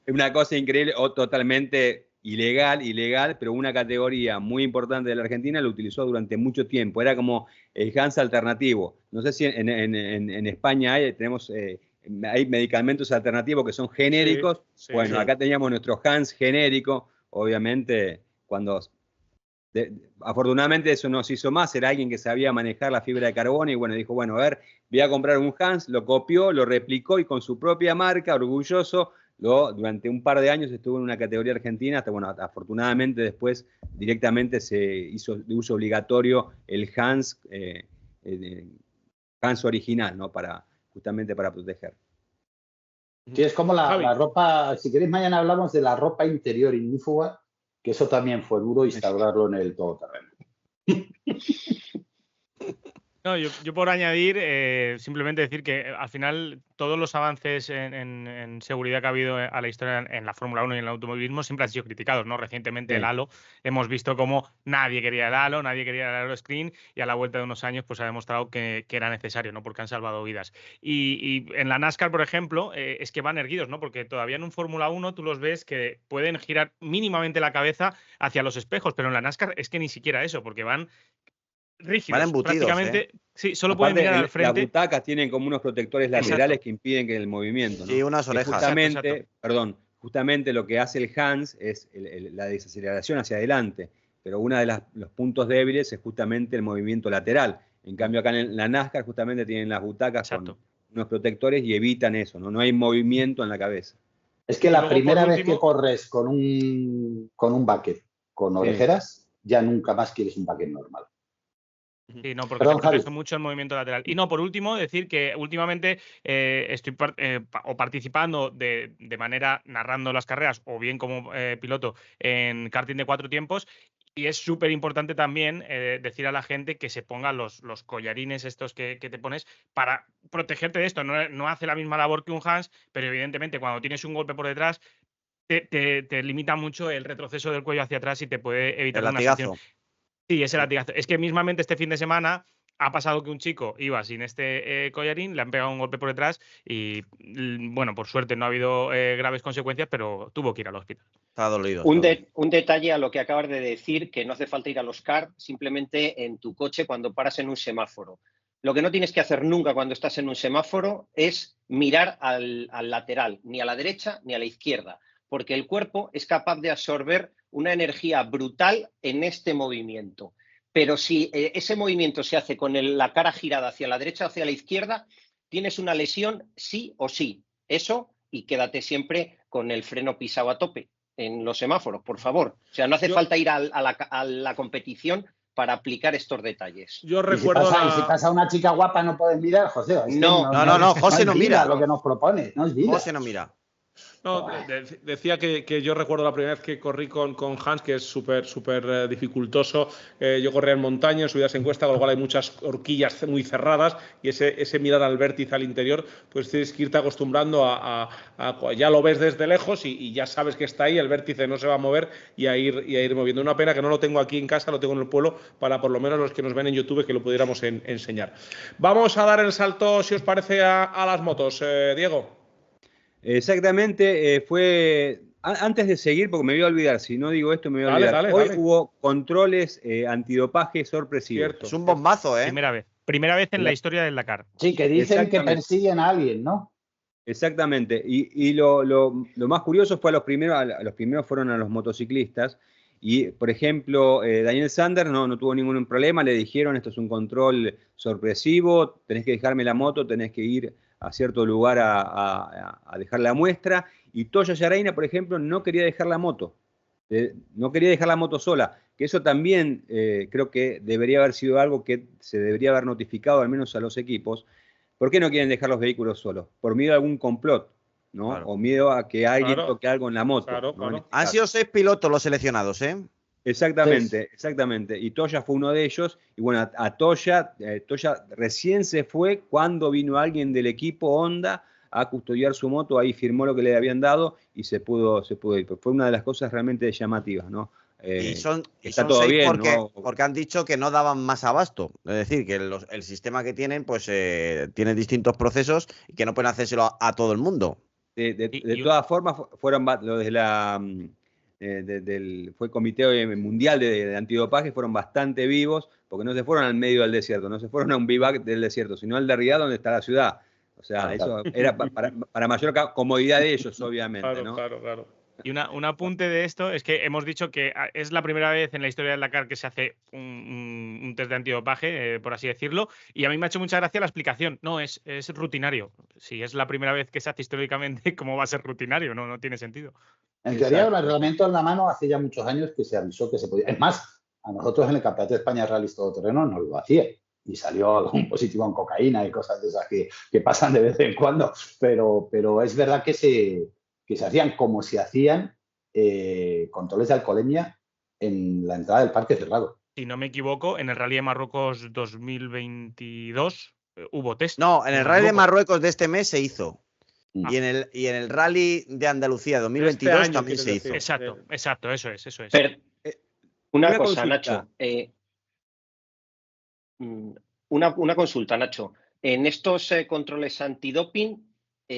S4: Una cosa increíble o totalmente ilegal, pero una categoría muy importante de la Argentina lo utilizó durante mucho tiempo. Era como el Hans alternativo. No sé si en España hay medicamentos alternativos que son genéricos. Sí, bueno, sí. Acá teníamos nuestro Hans genérico. Obviamente, afortunadamente eso no se hizo más, era alguien que sabía manejar la fibra de carbono y bueno, dijo, bueno, a ver, voy a comprar un Hans, lo copió, lo replicó y con su propia marca, orgulloso, durante un par de años estuvo en una categoría argentina, hasta bueno, afortunadamente después directamente se hizo de uso obligatorio el Hans original, ¿no? Justamente para proteger.
S3: Sí, es como la ropa, si queréis mañana hablamos de la ropa interior ignífuga, que eso también fue duro instaurarlo en el todoterreno.
S9: No, yo por añadir, simplemente decir que al final todos los avances en seguridad que ha habido a la historia en la Fórmula 1 y en el automovilismo siempre han sido criticados, ¿no? Recientemente el halo, hemos visto cómo nadie quería el halo, nadie quería el aeroscreen y a la vuelta de unos años pues ha demostrado que era necesario, ¿no? Porque han salvado vidas. Y en la NASCAR, por ejemplo, es que van erguidos, ¿no? Porque todavía en un Fórmula 1 tú los ves que pueden girar mínimamente la cabeza hacia los espejos, pero en la NASCAR es que ni siquiera eso, porque van rígidos,
S1: van embutidos,
S9: prácticamente, sí, solo pueden mirar al frente.
S4: Las butacas tienen como unos protectores laterales que impiden que el movimiento, ¿no?
S1: Sí, unas orejas.
S4: Justamente lo que hace el Hans es la desaceleración hacia adelante, pero uno de los puntos débiles es justamente el movimiento lateral. En cambio, acá en la NASCAR justamente tienen las butacas con unos protectores y evitan eso, ¿no? No hay movimiento en la cabeza.
S3: Es que la primera vez que corres con un bucket con orejeras, ya nunca más quieres un bucket normal.
S9: Sí, no, porque te protege mucho el movimiento lateral. Y no, por último, decir que últimamente estoy participando de manera narrando las carreras o bien como piloto en karting de 4 tiempos. Y es súper importante también decir a la gente que se pongan los collarines estos que te pones para protegerte de esto. No hace la misma labor que un Hans, pero evidentemente cuando tienes un golpe por detrás te limita mucho el retroceso del cuello hacia atrás y te puede evitar una sanción. Sí, ese latigazo. Es que mismamente este fin de semana ha pasado que un chico iba sin este collarín, le han pegado un golpe por detrás y, bueno, por suerte no ha habido graves consecuencias, pero tuvo que ir al hospital.
S1: Está dolido.
S10: Un detalle a lo que acabas de decir, que no hace falta ir a los CAR, simplemente en tu coche cuando paras en un semáforo. Lo que no tienes que hacer nunca cuando estás en un semáforo es mirar al lateral, ni a la derecha ni a la izquierda, porque el cuerpo es capaz de absorber una energía brutal en este movimiento. Pero si ese movimiento se hace con la cara girada hacia la derecha o hacia la izquierda, tienes una lesión sí o sí. Eso, y quédate siempre con el freno pisado a tope en los semáforos, por favor. O sea, no hace falta ir a la competición para aplicar estos detalles.
S2: Yo recuerdo
S3: si pasa una chica guapa no puedes mirar, José.
S1: No, José no mira.
S3: Lo que nos propone, no es vida.
S1: José no mira.
S2: No, decía que yo recuerdo la primera vez que corrí con Hans, que es súper dificultoso. Yo corría en montaña, en subidas en cuesta, con lo cual hay muchas horquillas muy cerradas y ese mirar al vértice, al interior, pues tienes que irte acostumbrando ya lo ves desde lejos y ya sabes que está ahí, el vértice no se va a mover y a ir moviendo. Una pena que no lo tengo aquí en casa, lo tengo en el pueblo, para por lo menos los que nos ven en YouTube que lo pudiéramos enseñar. Vamos a dar el salto, si os parece, a las motos. Diego.
S4: Exactamente, fue antes de seguir, porque me voy a olvidar, si no digo esto me voy a olvidar. Hoy hubo controles antidopaje sorpresivos.
S1: Cierto. Es un bombazo, ¿eh?
S9: Primera vez en la historia del Dakar.
S3: Sí, que dicen que persiguen a alguien, ¿no?
S4: Exactamente, y lo más curioso fue los primeros fueron a los motociclistas, y por ejemplo, Daniel Sander no tuvo ningún problema, le dijeron esto es un control sorpresivo, tenés que dejarme la moto, tenés que ir a cierto lugar a dejar la muestra, y Toya Yaraina, por ejemplo, no quería dejar la moto, sola, que eso también creo que debería haber sido algo que se debería haber notificado al menos a los equipos. ¿Por qué no quieren dejar los vehículos solos? Por miedo a algún complot, ¿no? Claro. O miedo a que alguien toque algo en la moto.
S2: Claro.
S1: Han sido 6 pilotos los seleccionados, ¿eh?
S4: Exactamente. Y Toya fue uno de ellos. Y bueno, a Toya recién se fue cuando vino alguien del equipo Honda a custodiar su moto. Ahí firmó lo que le habían dado y se pudo ir. Fue una de las cosas realmente llamativas, ¿no?
S1: Y son
S4: todo
S1: 6
S4: bien,
S1: porque han dicho que no daban más abasto. Es decir, que el sistema que tienen, pues tiene distintos procesos y que no pueden hacérselo a todo el mundo.
S4: De todas formas, fueron los de fue el Comité Mundial de Antidopaje, fueron bastante vivos, porque no se fueron al medio del desierto, no se fueron a un bivac del desierto, sino al de Riyadh, donde está la ciudad. O sea, eso era para mayor comodidad de ellos, obviamente, ¿no?
S2: Claro.
S9: Y un apunte de esto es que hemos dicho que es la primera vez en la historia del Dakar que se hace un test de antidopaje, por así decirlo, y a mí me ha hecho mucha gracia la explicación. No, es rutinario. Si es la primera vez que se hace históricamente, ¿cómo va a ser rutinario? No tiene sentido.
S3: En teoría, el reglamento en la mano hace ya muchos años que se avisó que se podía. Es más, a nosotros en el Campeonato de España de Rallys Todoterreno nos lo hacía. Y salió algún positivo en cocaína y cosas de esas que pasan de vez en cuando. Pero es verdad que se hacían como se hacían controles de alcoholemia en la entrada del parque cerrado.
S9: si no me equivoco, en el Rally de Marruecos 2022 hubo test.
S1: No, en el Rally de Marruecos de este mes se hizo. Y en el Rally de Andalucía 2022
S2: este año,
S1: también se hizo.
S9: Exacto, eso es.
S10: Pero, una cosa, Nacho. Una consulta, Nacho. En estos controles antidoping,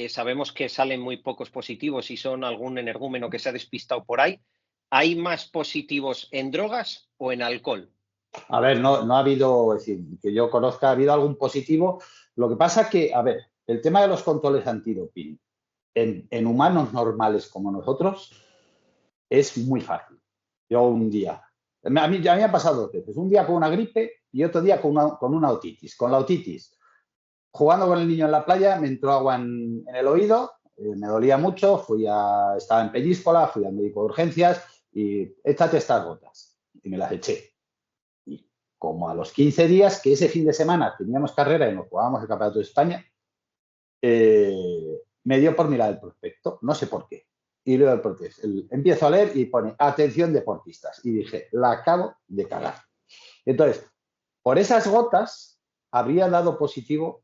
S10: sabemos que salen muy pocos positivos y son algún energúmeno que se ha despistado por ahí. ¿Hay más positivos en drogas o en alcohol?
S3: A ver, no ha habido, es decir, que yo conozca, ha habido algún positivo. Lo que pasa que, a ver, el tema de los controles antidoping en humanos normales como nosotros es muy fácil. Yo un día, a mí me ha pasado 2 veces, un día con una gripe y otro día con una otitis. Con la otitis, jugando con el niño en la playa, me entró agua en el oído, me dolía mucho, estaba en Peñíscola, fui al médico de urgencias y échate estas gotas. Y me las eché. Y como a los 15 días, que ese fin de semana teníamos carrera y nos jugábamos el Campeonato de España, me dio por mirar el prospecto, no sé por qué. Y leo el prospecto, empiezo a leer y pone atención deportistas. Y dije, la acabo de cagar. Entonces, por esas gotas habría dado positivo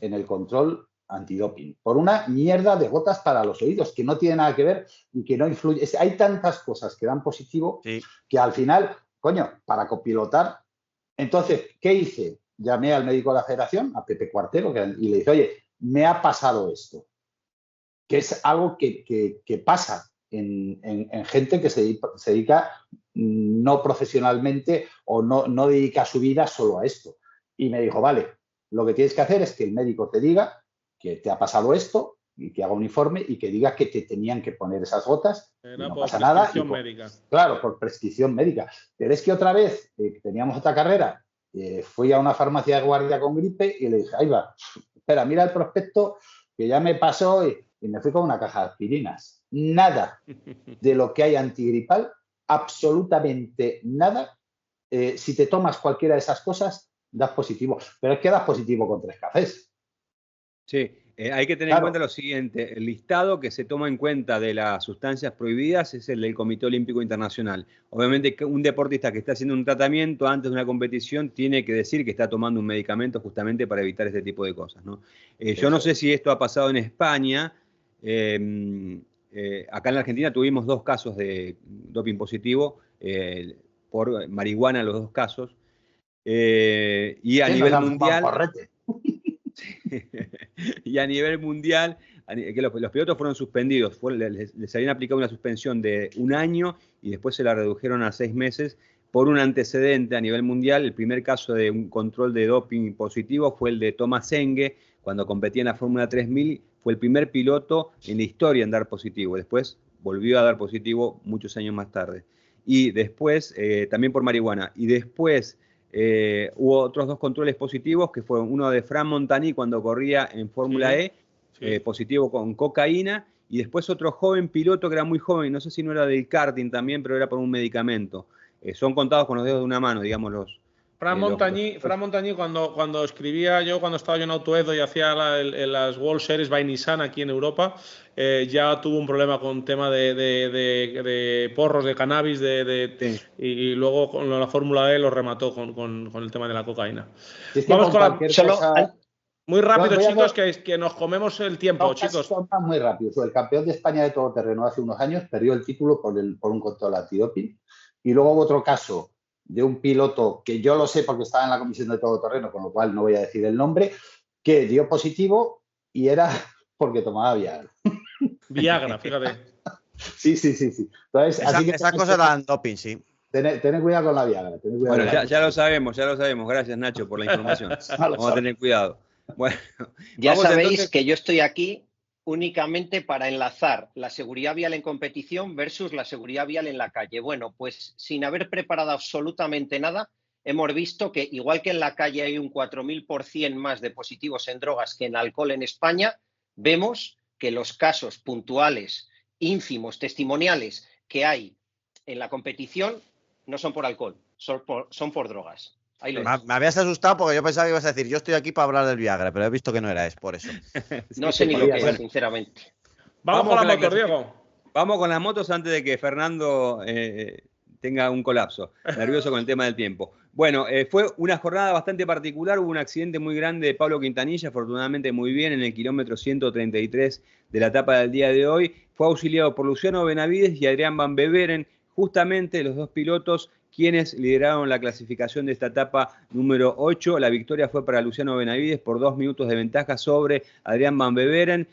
S3: en el control antidoping, por una mierda de gotas para los oídos que no tiene nada que ver y que no influye. Hay tantas cosas que dan positivo que al final, coño, para copilotar. Entonces, ¿qué hice? Llamé al médico de la federación, a Pepe Cuartero, y le dije, oye, me ha pasado esto, que es algo que pasa en gente que se dedica no profesionalmente o no dedica su vida solo a esto. Y me dijo, vale, lo que tienes que hacer es que el médico te diga que te ha pasado esto y que haga un informe y que diga que te tenían que poner esas gotas. No pasa nada.
S2: Médica.
S3: Claro, por prescripción médica. Pero es que otra vez, teníamos otra carrera, fui a una farmacia de guardia con gripe y le dije, ahí va, espera, mira el prospecto que ya me pasó y me fui con una caja de aspirinas. Nada de lo que hay antigripal, absolutamente nada. Si te tomas cualquiera de esas cosas, das positivo. Pero es que das positivo con 3 cafés.
S4: Sí, hay que tener en cuenta lo siguiente. El listado que se toma en cuenta de las sustancias prohibidas es el del Comité Olímpico Internacional. Obviamente un deportista que está haciendo un tratamiento antes de una competición tiene que decir que está tomando un medicamento justamente para evitar este tipo de cosas, ¿no? Yo no sé si esto ha pasado en España. Acá en la Argentina tuvimos 2 casos de doping positivo por marihuana, los 2 casos. Y a nivel mundial... Y a nivel mundial, que los pilotos fueron suspendidos, les habían aplicado una suspensión de 1 año y después se la redujeron a 6 meses por un antecedente a nivel mundial. El primer caso de un control de doping positivo fue el de Thomas Enge, cuando competía en la Fórmula 3000, fue el primer piloto en la historia en dar positivo. Después volvió a dar positivo muchos años más tarde. Y después, también por marihuana. Y después... hubo otros 2 controles positivos, que fueron uno de Fran Montagny cuando corría en Fórmula E, positivo con cocaína, y después otro joven piloto que era muy joven, no sé si no era del karting también, pero era por un medicamento. Son contados con los dedos de una mano, digamos, los...
S2: Fran Montagny, cuando escribía yo, cuando estaba yo en Autoedo y hacía las World Series by Nissan aquí en Europa, ya tuvo un problema con tema de porros, de cannabis, y luego con la Fórmula E lo remató con el tema de la cocaína. Vamos con la... Muy rápido, chicos, que nos comemos el tiempo, chicos.
S3: Muy rápido. El campeón de España de todoterreno hace unos años perdió el título por un control antidoping. Y luego hubo otro caso de un piloto que yo lo sé porque estaba en la comisión de todoterreno, con lo cual no voy a decir el nombre, que dio positivo y era porque tomaba Viagra.
S2: Viagra, fíjate.
S3: Sí. Entonces,
S1: esas cosas dan doping, sí.
S3: Tened cuidado con la Viagra.
S4: Bueno, ya lo sabemos. Gracias, Nacho, por la información. Vamos a tener cuidado. Bueno,
S10: ya sabéis entonces... que yo estoy aquí únicamente para enlazar la seguridad vial en competición versus la seguridad vial en la calle. Bueno, pues sin haber preparado absolutamente nada, hemos visto que igual que en la calle hay un 4000% más de positivos en drogas que en alcohol en España, vemos que los casos puntuales, ínfimos, testimoniales que hay en la competición no son por alcohol, son por drogas.
S1: Me habías asustado porque yo pensaba que ibas a decir, yo estoy aquí para hablar del Viagra, pero he visto que no era, es por eso.
S10: No sé ni lo que es, sinceramente.
S2: Vamos con la moto, Diego.
S4: Vamos con las motos antes de que Fernando tenga un colapso, nervioso con el tema del tiempo. Bueno, fue una jornada bastante particular, hubo un accidente muy grande de Pablo Quintanilla, afortunadamente muy bien, en el kilómetro 133 de la etapa del día de hoy. Fue auxiliado por Luciano Benavides y Adrián Van Beveren, justamente los dos pilotos quienes lideraron la clasificación de esta etapa número 8. La victoria fue para Luciano Benavides por 2 minutos de ventaja sobre Adrián Van Beveren.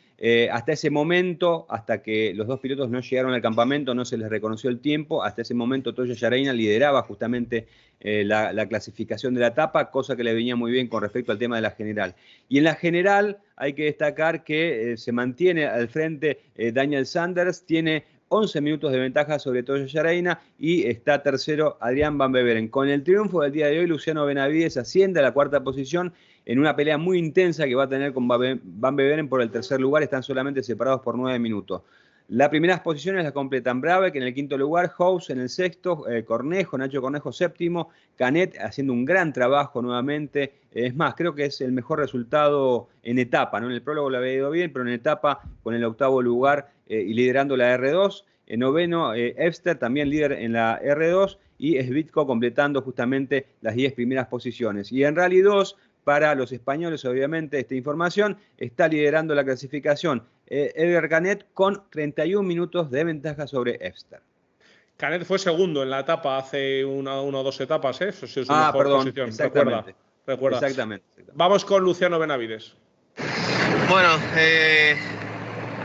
S4: Hasta ese momento, hasta que los dos pilotos no llegaron al campamento, no se les reconoció el tiempo. Hasta ese momento Toyo Yareina lideraba justamente la clasificación de la etapa, cosa que le venía muy bien con respecto al tema de la general. Y en la general hay que destacar que se mantiene al frente Daniel Sanders, tiene 11 minutos de ventaja sobre Toyo Yareina y está tercero Adrián Van Beveren. Con el triunfo del día de hoy, Luciano Benavides asciende a la cuarta posición en una pelea muy intensa que va a tener con Van Beveren por el tercer lugar. Están solamente separados por 9 minutos. Las primeras posiciones las completan Brabeck en el quinto lugar, House en el sexto, Nacho Cornejo séptimo, Canet haciendo un gran trabajo nuevamente. Es más, creo que es el mejor resultado en etapa, ¿no? En el prólogo lo había ido bien, pero en etapa con el octavo lugar y liderando la R2. Noveno, Ebster también líder en la R2 y Svitko completando justamente las 10 primeras posiciones. Y en Rally 2, para los españoles, obviamente, esta información, está liderando la clasificación Edgar Canet con 31 minutos de ventaja sobre Ebster.
S2: Canet fue segundo en la etapa hace una o dos etapas, ¿eh? Eso sí es su mejor
S4: perdón,
S2: posición.
S4: exactamente.
S2: Recuerda.
S4: Exactamente.
S2: Vamos con Luciano Benavides.
S11: Bueno,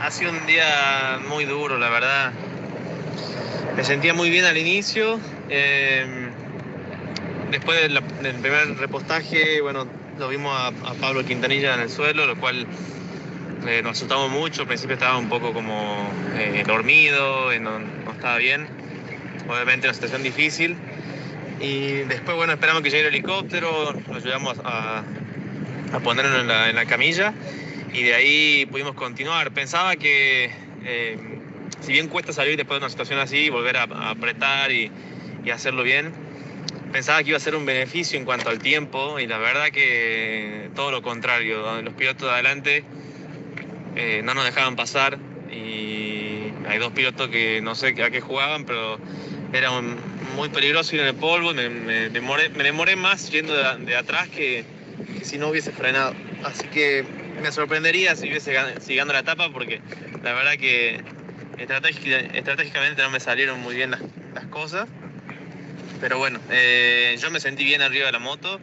S11: ha sido un día muy duro, la verdad. Me sentía muy bien al inicio. Después del primer repostaje, bueno, lo vimos a Pablo Quintanilla en el suelo, lo cual nos asustamos mucho. Al principio estaba un poco como dormido, no estaba bien. Obviamente una situación difícil. Y después, bueno, esperamos que llegue el helicóptero, lo ayudamos a ponerlo en la camilla y de ahí pudimos continuar. Pensaba que, si bien cuesta salir después de una situación así, volver a apretar y hacerlo bien, pensaba que iba a ser un beneficio en cuanto al tiempo y la verdad que todo lo contrario. Los pilotos de adelante no nos dejaban pasar y hay dos pilotos que no sé a qué jugaban, pero era muy peligroso ir en el polvo. Me demoré más yendo de atrás que si no hubiese frenado. Así que me sorprendería si hubiese ganado la etapa porque la verdad que estratégicamente no me salieron muy bien las cosas. Pero bueno, yo me sentí bien arriba de la moto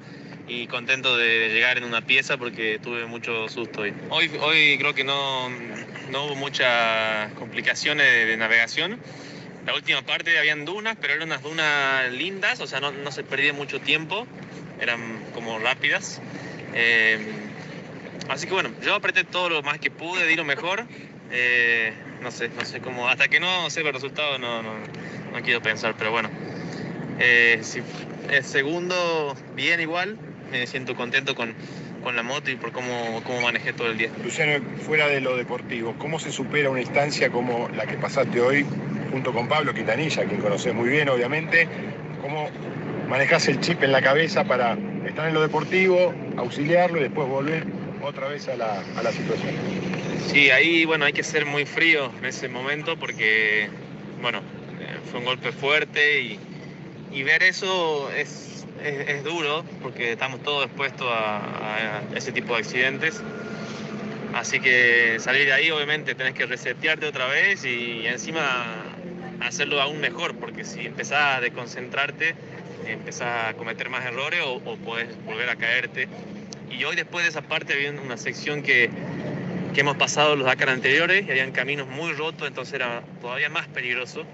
S11: y contento de llegar en una pieza porque tuve mucho susto hoy. Hoy creo que no hubo muchas complicaciones de navegación. La última parte habían dunas, pero eran unas dunas lindas, o sea, no se perdía mucho tiempo, eran como rápidas. Así que bueno, yo apreté todo lo más que pude, di lo mejor. No sé cómo, hasta que no sepa el resultado no quiero pensar, pero bueno. Si el segundo, bien igual, me siento contento con la moto y por cómo manejé todo el día.
S12: Luciano, fuera de lo deportivo, ¿cómo se supera una instancia como la que pasaste hoy junto con Pablo Quintanilla, a quien conoces muy bien, obviamente? ¿Cómo manejás el chip en la cabeza para estar en lo deportivo, auxiliarlo y después volver otra vez a la situación?
S11: Sí, ahí bueno, hay que ser muy frío en ese momento porque bueno, fue un golpe fuerte y ver eso es duro porque estamos todos expuestos a ese tipo de accidentes. Así que salir de ahí obviamente tenés que resetearte otra vez y encima hacerlo aún mejor, porque si empezás a desconcentrarte, empezás a cometer más errores o podés volver a caerte. Y hoy después de esa parte había una sección que hemos pasado los Dakar anteriores y habían caminos muy rotos, entonces era todavía más peligroso.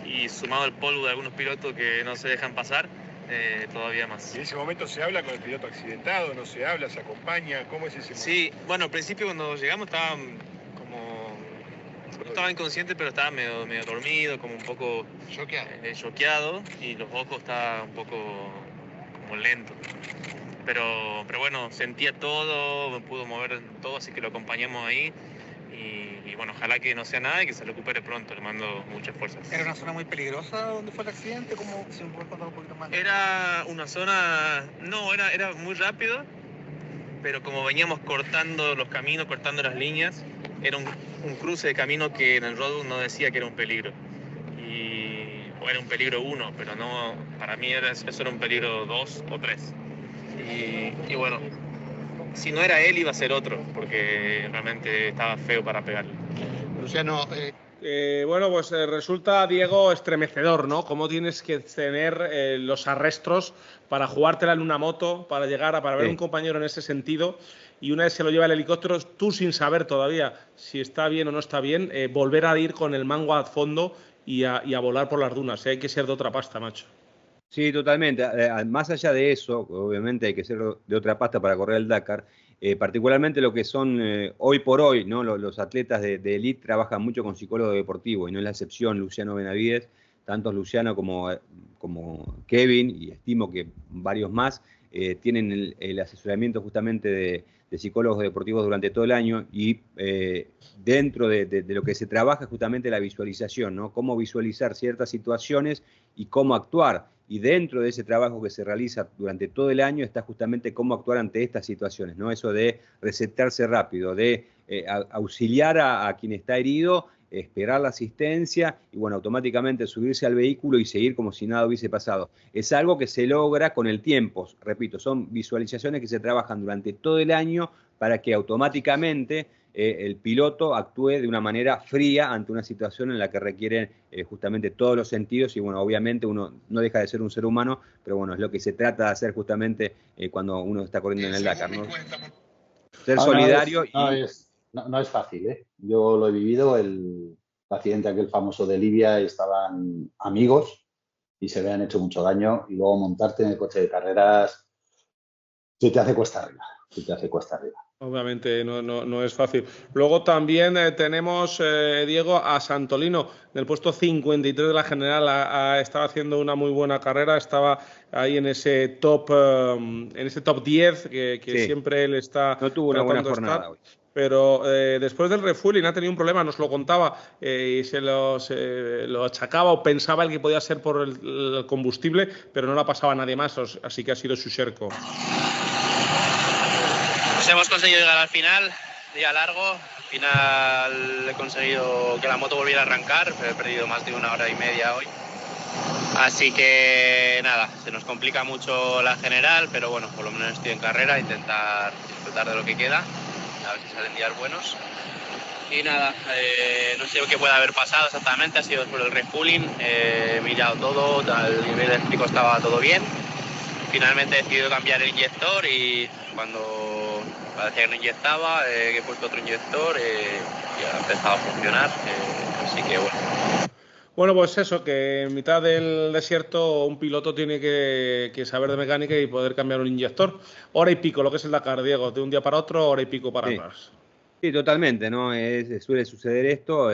S11: Y sumado al polvo de algunos pilotos que no se dejan pasar, todavía más.
S12: ¿Y en ese momento se habla con el piloto accidentado? ¿No se habla? ¿Se acompaña? ¿Cómo es ese momento?
S11: Sí, bueno, al principio cuando llegamos estaba como... No estaba inconsciente, pero estaba medio dormido, como un poco choqueado y los ojos estaban un poco como lentos. Pero bueno, sentía todo, me pudo mover todo, así que lo acompañamos ahí. Y bueno, ojalá que no sea nada y que se recupere pronto, le mando muchas fuerzas.
S13: ¿Era una zona muy peligrosa donde fue el accidente? ¿Cómo, si me puedes contar un poquito más?
S11: Era una zona, no, era muy rápido, pero como veníamos cortando los caminos, cortando las líneas, era un cruce de camino que en el roadbook no decía que era un peligro. Y era un peligro 1, pero no, para mí eso era un peligro 2 o 3. Y bueno, si no era él iba a ser otro, porque realmente estaba feo para pegarle.
S7: Luciano,
S2: bueno, pues resulta, Diego, estremecedor, ¿no? Cómo tienes que tener los arrestos para jugártela en una moto, para llegar para ver a un compañero en ese sentido, y una vez se lo lleva el helicóptero, tú sin saber todavía si está bien o no está bien, volver a ir con el mango a fondo y a volar por las dunas. Hay que ser de otra pasta, macho.
S4: Sí, totalmente. Más allá de eso, obviamente hay que ser de otra pasta para correr el Dakar. Particularmente lo que son hoy por hoy, ¿no? Los atletas de elite trabajan mucho con psicólogo deportivo, y no es la excepción Luciano Benavides, tanto Luciano como Kevin, y estimo que varios más, tienen el asesoramiento justamente de psicólogos deportivos durante todo el año, y dentro de lo que se trabaja es justamente la visualización, ¿no? Cómo visualizar ciertas situaciones y cómo actuar. Y dentro de ese trabajo que se realiza durante todo el año está justamente cómo actuar ante estas situaciones, ¿no? Eso de resetarse rápido, de auxiliar a quien está herido, esperar la asistencia y, bueno, automáticamente subirse al vehículo y seguir como si nada hubiese pasado. Es algo que se logra con el tiempo, repito, son visualizaciones que se trabajan durante todo el año para que automáticamente el piloto actúe de una manera fría ante una situación en la que requieren justamente todos los sentidos, y bueno, obviamente uno no deja de ser un ser humano, pero bueno, es lo que se trata de hacer justamente cuando uno está corriendo en el Dakar, ¿no? Ser solidario.
S3: No es fácil, ¿eh? Yo lo he vivido, el accidente aquel famoso de Libia, estaban amigos y se habían hecho mucho daño, y luego montarte en el coche de carreras se te hace cuesta arriba, Obviamente
S2: no es fácil. Luego también tenemos, Diego, a Santolino, en el puesto 53 de la general. Estaba haciendo una muy buena carrera, estaba ahí en ese top 10 que sí, siempre él está.
S4: No tuvo una buena jornada hoy.
S2: Pero después del refueling ha tenido un problema, nos lo contaba, y se lo achacaba o pensaba el que podía ser por el combustible, pero no la pasaba a nadie más, así que ha sido Suserko.
S14: Pues hemos conseguido llegar al final, día largo. Al final he conseguido que la moto volviera a arrancar, pero he perdido más de 1 hora y media hoy. Así que nada, se nos complica mucho la general, pero bueno, por lo menos estoy en carrera, intentar disfrutar de lo que queda, a ver si salen días buenos. Y nada, no sé qué puede haber pasado exactamente, ha sido por el refueling, he mirado todo, el nivel eléctrico estaba todo bien. Finalmente he decidido cambiar el inyector y cuando parecía que no inyectaba, he puesto otro inyector y ha empezado a funcionar, así que bueno.
S2: Bueno, pues eso, que en mitad del desierto un piloto tiene que saber de mecánica y poder cambiar un inyector. Hora y pico, lo que es el Dakar, Diego, de un día para otro, hora y pico para atrás.
S4: Sí, totalmente, ¿no? Suele suceder esto.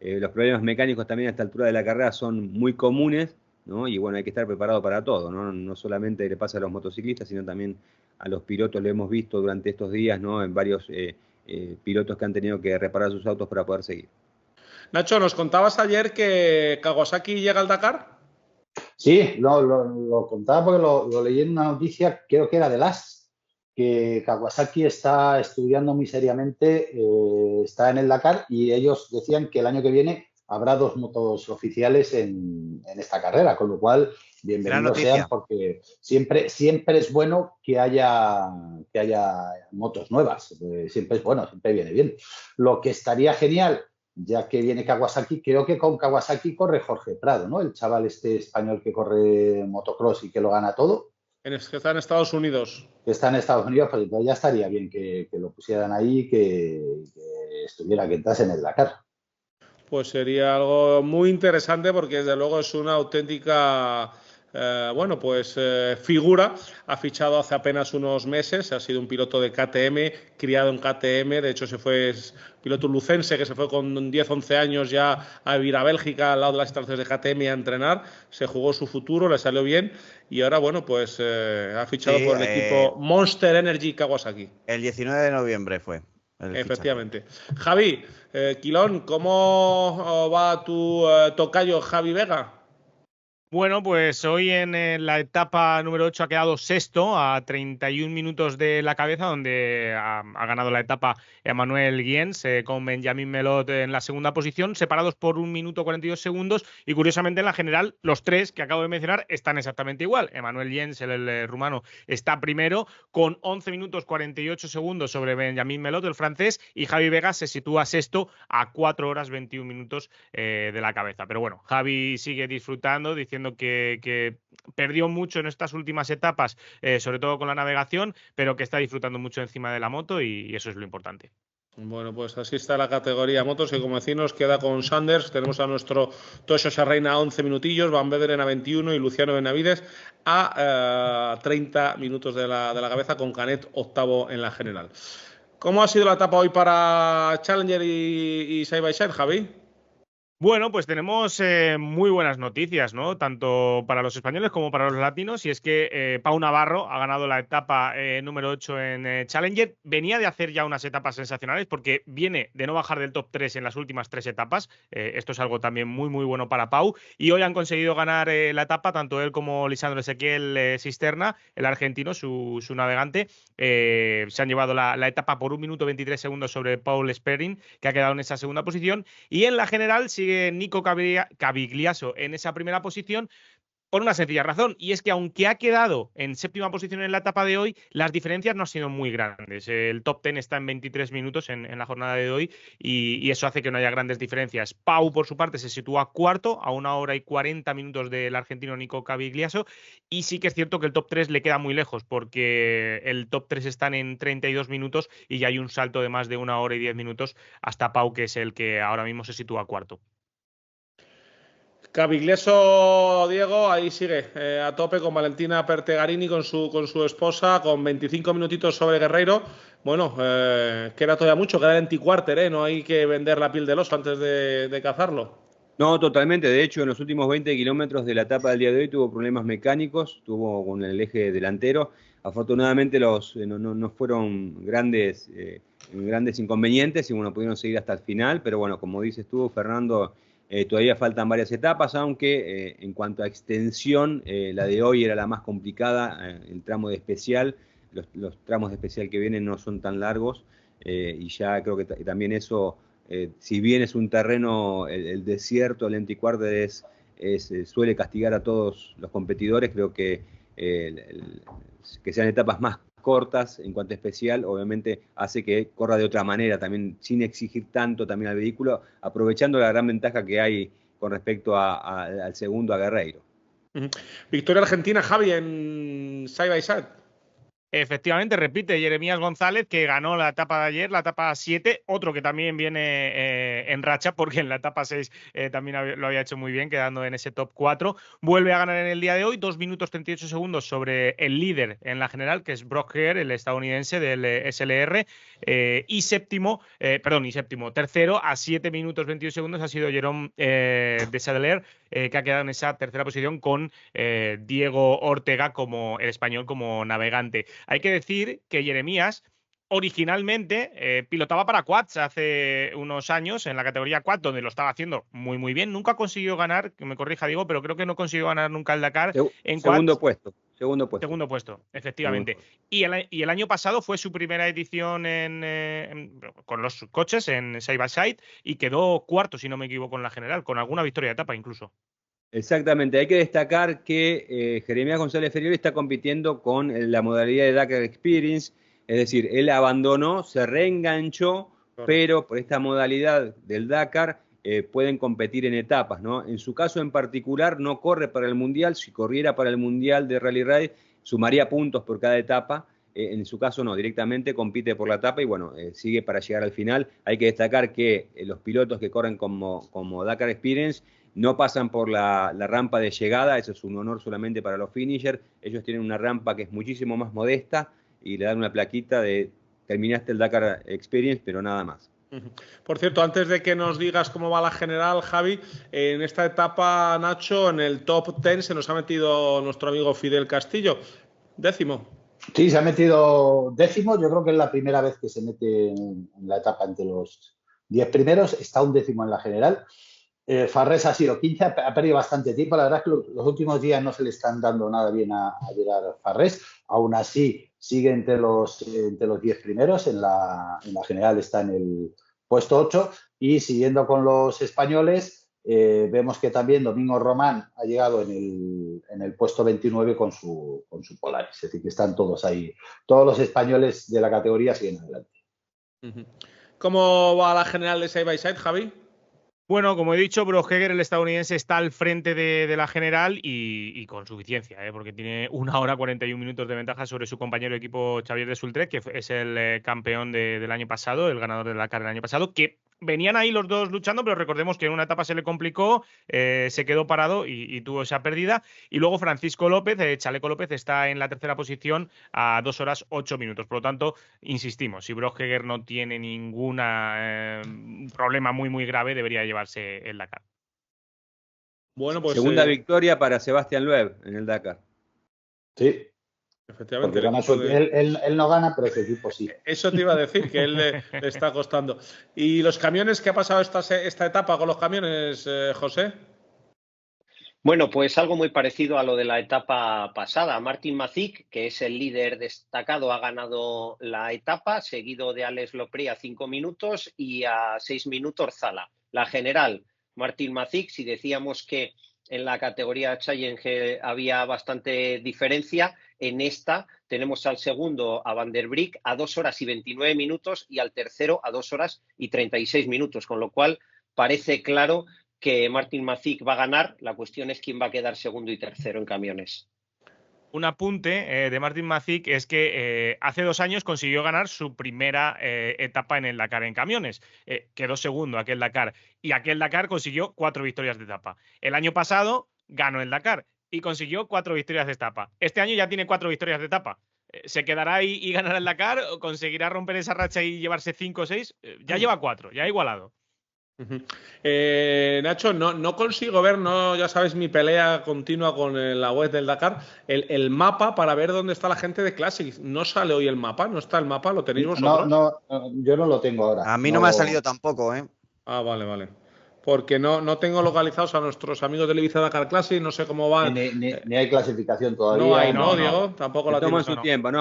S4: Los problemas mecánicos también a esta altura de la carrera son muy comunes, ¿no? Y bueno, hay que estar preparado para todo, ¿no? No solamente le pasa a los motociclistas, sino también a los pilotos. Lo hemos visto durante estos días, ¿no? En varios pilotos que han tenido que reparar sus autos para poder seguir.
S2: Nacho, ¿nos contabas ayer que Kawasaki llega al Dakar?
S3: Sí, lo contaba porque lo leí en una noticia, creo que era de LAS, que Kawasaki está estudiando muy seriamente, está en el Dakar, y ellos decían que el año que viene habrá 2 motos oficiales en esta carrera, con lo cual bienvenidos sean, porque siempre es bueno que haya motos nuevas, siempre es bueno, siempre viene bien. Lo que estaría genial, ya que viene Kawasaki, creo que con Kawasaki corre Jorge Prado, ¿no? El chaval este español que corre motocross y que lo gana todo.
S2: Que está en Estados Unidos.
S3: Que está en Estados Unidos, pues entonces ya estaría bien que lo pusieran ahí, que estuviera, que entrase en el Dakar.
S2: Pues sería algo muy interesante, porque desde luego es una auténtica figura. Ha fichado hace apenas unos meses, ha sido un piloto de KTM, criado en KTM, de hecho es piloto lucense que se fue con 10-11 años ya a vivir a Bélgica al lado de las instalaciones de KTM y a entrenar, se jugó su futuro, le salió bien y ahora ha fichado por el equipo Monster Energy Kawasaki.
S1: El 19 de noviembre fue.
S2: Efectivamente. Javi, Quilón, ¿cómo va tu tocayo Javi Vega?
S9: Bueno, pues hoy en la etapa número 8 ha quedado sexto a 31 minutos de la cabeza, donde ha ganado la etapa Emmanuel Guiens con Benjamin Melot en la segunda posición, separados por 1 minuto 42 segundos. Y curiosamente en la general, los tres que acabo de mencionar están exactamente igual. Emmanuel Guiens, el rumano, está primero con 11 minutos 48 segundos sobre Benjamin Melot, el francés, y Javi Vega se sitúa sexto a 4 horas 21 minutos de la cabeza. Pero bueno, Javi sigue disfrutando, diciendo que perdió mucho en estas últimas etapas, sobre todo con la navegación, pero que está disfrutando mucho encima de la moto y eso es lo importante.
S2: Bueno, pues así está la categoría motos, que como decimos queda con Sanders. Tenemos a nuestro Tocho Sarreina a 11 minutillos, Van Bederen a 21 y Luciano Benavides a 30 minutos de la cabeza, con Canet octavo en la general. ¿Cómo ha sido la etapa hoy para Challenger y Side by Side, Javi?
S9: Bueno, pues tenemos muy buenas noticias, ¿no? Tanto para los españoles como para los latinos. Y es que Pau Navarro ha ganado la etapa número 8 en Challenger. Venía de hacer ya unas etapas sensacionales porque viene de no bajar del top 3 en las últimas 3 etapas. Esto es algo también muy, muy bueno para Pau. Y hoy han conseguido ganar la etapa, tanto él como Lisandro Ezequiel Cisterna, el argentino, su navegante. Se han llevado la etapa por 1 minuto 23 segundos sobre Paul Sperring, que ha quedado en esa segunda posición. Y en la general sigue Nico Cavigliaso en esa primera posición, por una sencilla razón, y es que aunque ha quedado en séptima posición en la etapa de hoy, las diferencias no han sido muy grandes. El top 10 está en 23 minutos en la jornada de hoy y eso hace que no haya grandes diferencias. Pau, por su parte, se sitúa cuarto a 1 hora y 40 minutos del argentino Nico Cavigliaso, y sí que es cierto que el top 3 le queda muy lejos porque el top 3 están en 32 minutos y ya hay un salto de más de 1 hora y 10 minutos hasta Pau, que es el que ahora mismo se sitúa cuarto.
S2: Cavigliaso, Diego, ahí sigue a tope con Valentina Pertegarini, con su esposa, con 25 minutitos sobre Guerreiro. Bueno, queda todavía mucho, queda el anti-quarter, no hay que vender la piel del oso antes de cazarlo.
S4: No, totalmente. De hecho, en los últimos 20 kilómetros de la etapa del día de hoy tuvo problemas mecánicos, tuvo con el eje delantero. Afortunadamente no fueron grandes inconvenientes y bueno, pudieron seguir hasta el final, pero bueno, como dices tú, Fernando, todavía faltan varias etapas, aunque en cuanto a extensión, la de hoy era la más complicada, el tramo de especial. Los tramos de especial que vienen no son tan largos y ya creo que también eso, si bien es un terreno, el desierto, el anti-quarter suele castigar a todos los competidores. Creo que que sean etapas más cortas en cuanto a especial, obviamente hace que corra de otra manera, también sin exigir tanto también al vehículo, aprovechando la gran ventaja que hay con respecto al segundo, a Guerreiro.
S2: Victoria argentina, Javi, en Side by Side.
S9: Efectivamente, repite Jeremías González, que ganó la etapa de ayer, la etapa 7, otro que también viene en racha, porque en la etapa 6 también lo había hecho muy bien, quedando en ese top 4. Vuelve a ganar en el día de hoy, 2 minutos 38 segundos sobre el líder en la general, que es Brock Heer, el estadounidense del SLR, y tercero, a 7 minutos 21 segundos ha sido Jerome Desadeler, que ha quedado en esa tercera posición con Diego Ortega, como el español, como navegante. Hay que decir que Jeremías originalmente pilotaba para quads hace unos años en la categoría quad, donde lo estaba haciendo muy muy bien. Nunca consiguió ganar, que me corrija Diego, pero creo que no consiguió ganar nunca el Dakar en quads.
S4: Segundo puesto,
S9: efectivamente. Y el año pasado fue su primera edición con los coches en Side by Side y quedó cuarto, si no me equivoco, en la general, con alguna victoria de etapa incluso.
S4: Exactamente, hay que destacar que Jeremías González Ferrioli está compitiendo con la modalidad de Dakar Experience, es decir, él abandonó, se reenganchó, pero por esta modalidad del Dakar pueden competir en etapas, ¿no? En su caso en particular no corre para el Mundial. Si corriera para el Mundial de Rally Raid sumaría puntos por cada etapa. En su caso no, directamente compite por la etapa y bueno, sigue para llegar al final. Hay que destacar que los pilotos que corren como Dakar Experience no pasan por la rampa de llegada. Eso es un honor solamente para los finishers. Ellos tienen una rampa que es muchísimo más modesta y le dan una plaquita de terminaste el Dakar Experience, pero nada más.
S2: Por cierto, antes de que nos digas cómo va la general, Javi, en esta etapa, Nacho, en el top 10 se nos ha metido nuestro amigo Fidel Castillo, 10º.
S3: Sí, se ha metido 10º. Yo creo que es la primera vez que se mete en la etapa entre los 10 primeros. Está un 10º en la general. Farrés ha sido 15, ha perdido bastante tiempo. La verdad es que los últimos días no se le están dando nada bien a Gerard Farrés. Aún así, sigue entre los 10 primeros. En la general está en el puesto 8. Y siguiendo con los españoles, vemos que también Domingo Román ha llegado en el puesto 29 con su Polaris. Es decir, que están todos ahí. Todos los españoles de la categoría siguen adelante.
S2: ¿Cómo va la general de side by side, Javi?
S9: Bueno, como he dicho, Broegger, el estadounidense, está al frente de la general y con suficiencia, porque tiene 1 hora 41 minutos de ventaja sobre su compañero de equipo Xavier Desultrec, que es el campeón del año pasado, el ganador de la Dakar del año pasado, que venían ahí los dos luchando, pero recordemos que en una etapa se le complicó, se quedó parado y tuvo esa pérdida. Y luego Francisco López, Chaleco López, está en la tercera posición a 2 horas 8 minutos. Por lo tanto, insistimos, si Broegger no tiene ningún problema muy grave, debería llevarse el Dakar.
S4: Bueno, pues segunda victoria para Sebastián Loeb en el Dakar.
S3: Sí.
S2: Efectivamente.
S3: Él no gana, pero su equipo sí.
S2: Eso te iba a decir, que él le está costando. ¿Y los camiones? ¿Qué ha pasado esta etapa con los camiones, José?
S10: Bueno, pues algo muy parecido a lo de la etapa pasada. Martin Mazic, que es el líder destacado, ha ganado la etapa, seguido de Alex Lopri a 5 minutos y a 6 minutos Zala. La general, Martin Mazic, si decíamos que en la categoría Challenge había bastante diferencia, en esta tenemos al segundo, a Van der Brik, a 2 horas y 29 minutos y al tercero a 2 horas y 36 minutos, con lo cual parece claro que Martin Mazic va a ganar. La cuestión es quién va a quedar segundo y tercero en camiones.
S9: Un apunte de Martin Mazic es que hace 2 años consiguió ganar su primera etapa en el Dakar en camiones. Quedó segundo aquel Dakar. Y aquel Dakar consiguió 4 victorias de etapa. El año pasado ganó el Dakar y consiguió 4 victorias de etapa. Este año ya tiene 4 victorias de etapa. ¿Se quedará ahí y ganará el Dakar o conseguirá romper esa racha y llevarse 5 o 6? Ya lleva 4, ya ha igualado.
S2: Nacho, no consigo ver, ya sabes, mi pelea continua con la web del Dakar, el mapa para ver dónde está la gente de Classics. No sale hoy el mapa, no está el mapa, ¿lo tenéis vosotros?
S3: No, yo no lo tengo ahora.
S1: A mí no me ha salido tampoco,
S2: Ah, vale. Porque no tengo localizados a nuestros amigos de Ibiza Dakar Classic, no sé cómo van.
S3: Ni hay clasificación todavía.
S2: No hay, Diego, tampoco la
S4: tienen.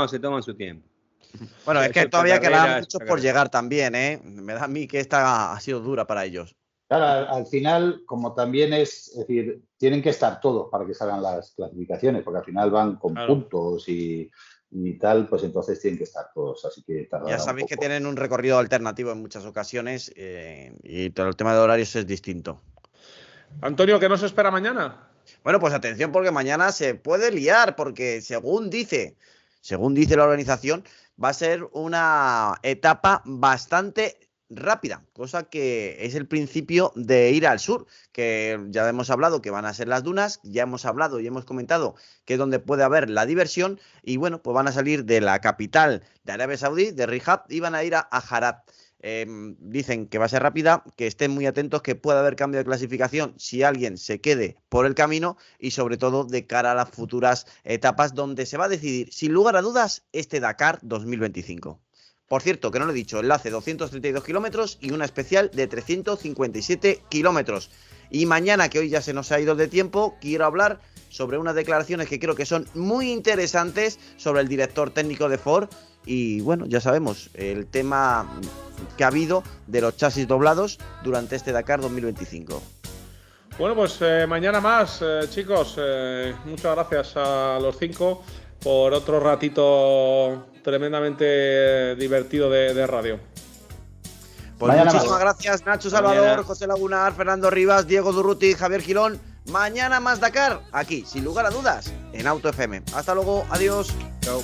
S4: Se toman su tiempo.
S1: Bueno, es que todavía quedan muchos por llegar también, Me da a mí que esta ha sido dura para ellos.
S3: Claro, al final, como también es decir, tienen que estar todos para que salgan las clasificaciones, porque al final van con puntos y tal, pues entonces tienen que estar todos, así que
S1: ya sabéis que tienen un recorrido alternativo en muchas ocasiones y todo el tema de horarios es distinto.
S2: Antonio, ¿qué nos espera mañana?
S1: Bueno, pues atención, porque mañana se puede liar, porque según dice la organización, va a ser una etapa bastante rápida, cosa que es el principio de ir al sur, que ya hemos hablado que van a ser las dunas, ya hemos hablado y hemos comentado que es donde puede haber la diversión, y bueno, pues van a salir de la capital de Arabia Saudí, de Riyadh, y van a ir a Harat. Dicen que va a ser rápida, que estén muy atentos, que puede haber cambio de clasificación si alguien se quede por el camino, y sobre todo de cara a las futuras etapas donde se va a decidir, sin lugar a dudas, este Dakar 2025. Por cierto, que no lo he dicho, enlace 232 kilómetros y una especial de 357 kilómetros. Y mañana, que hoy ya se nos ha ido de tiempo, quiero hablar sobre unas declaraciones que creo que son muy interesantes sobre el director técnico de Ford. Y bueno, ya sabemos, el tema que ha habido de los chasis doblados durante este Dakar 2025.
S2: Bueno, pues mañana más, chicos. Muchas gracias a los 5 por otro ratito tremendamente divertido de radio.
S1: Pues muchísimas gracias, Nacho Salvador, José Lagunar, Fernando Rivas, Diego Durruti, Javier Girón. Mañana más Dakar, aquí, sin lugar a dudas, en Auto FM. Hasta luego, adiós.
S4: Chao.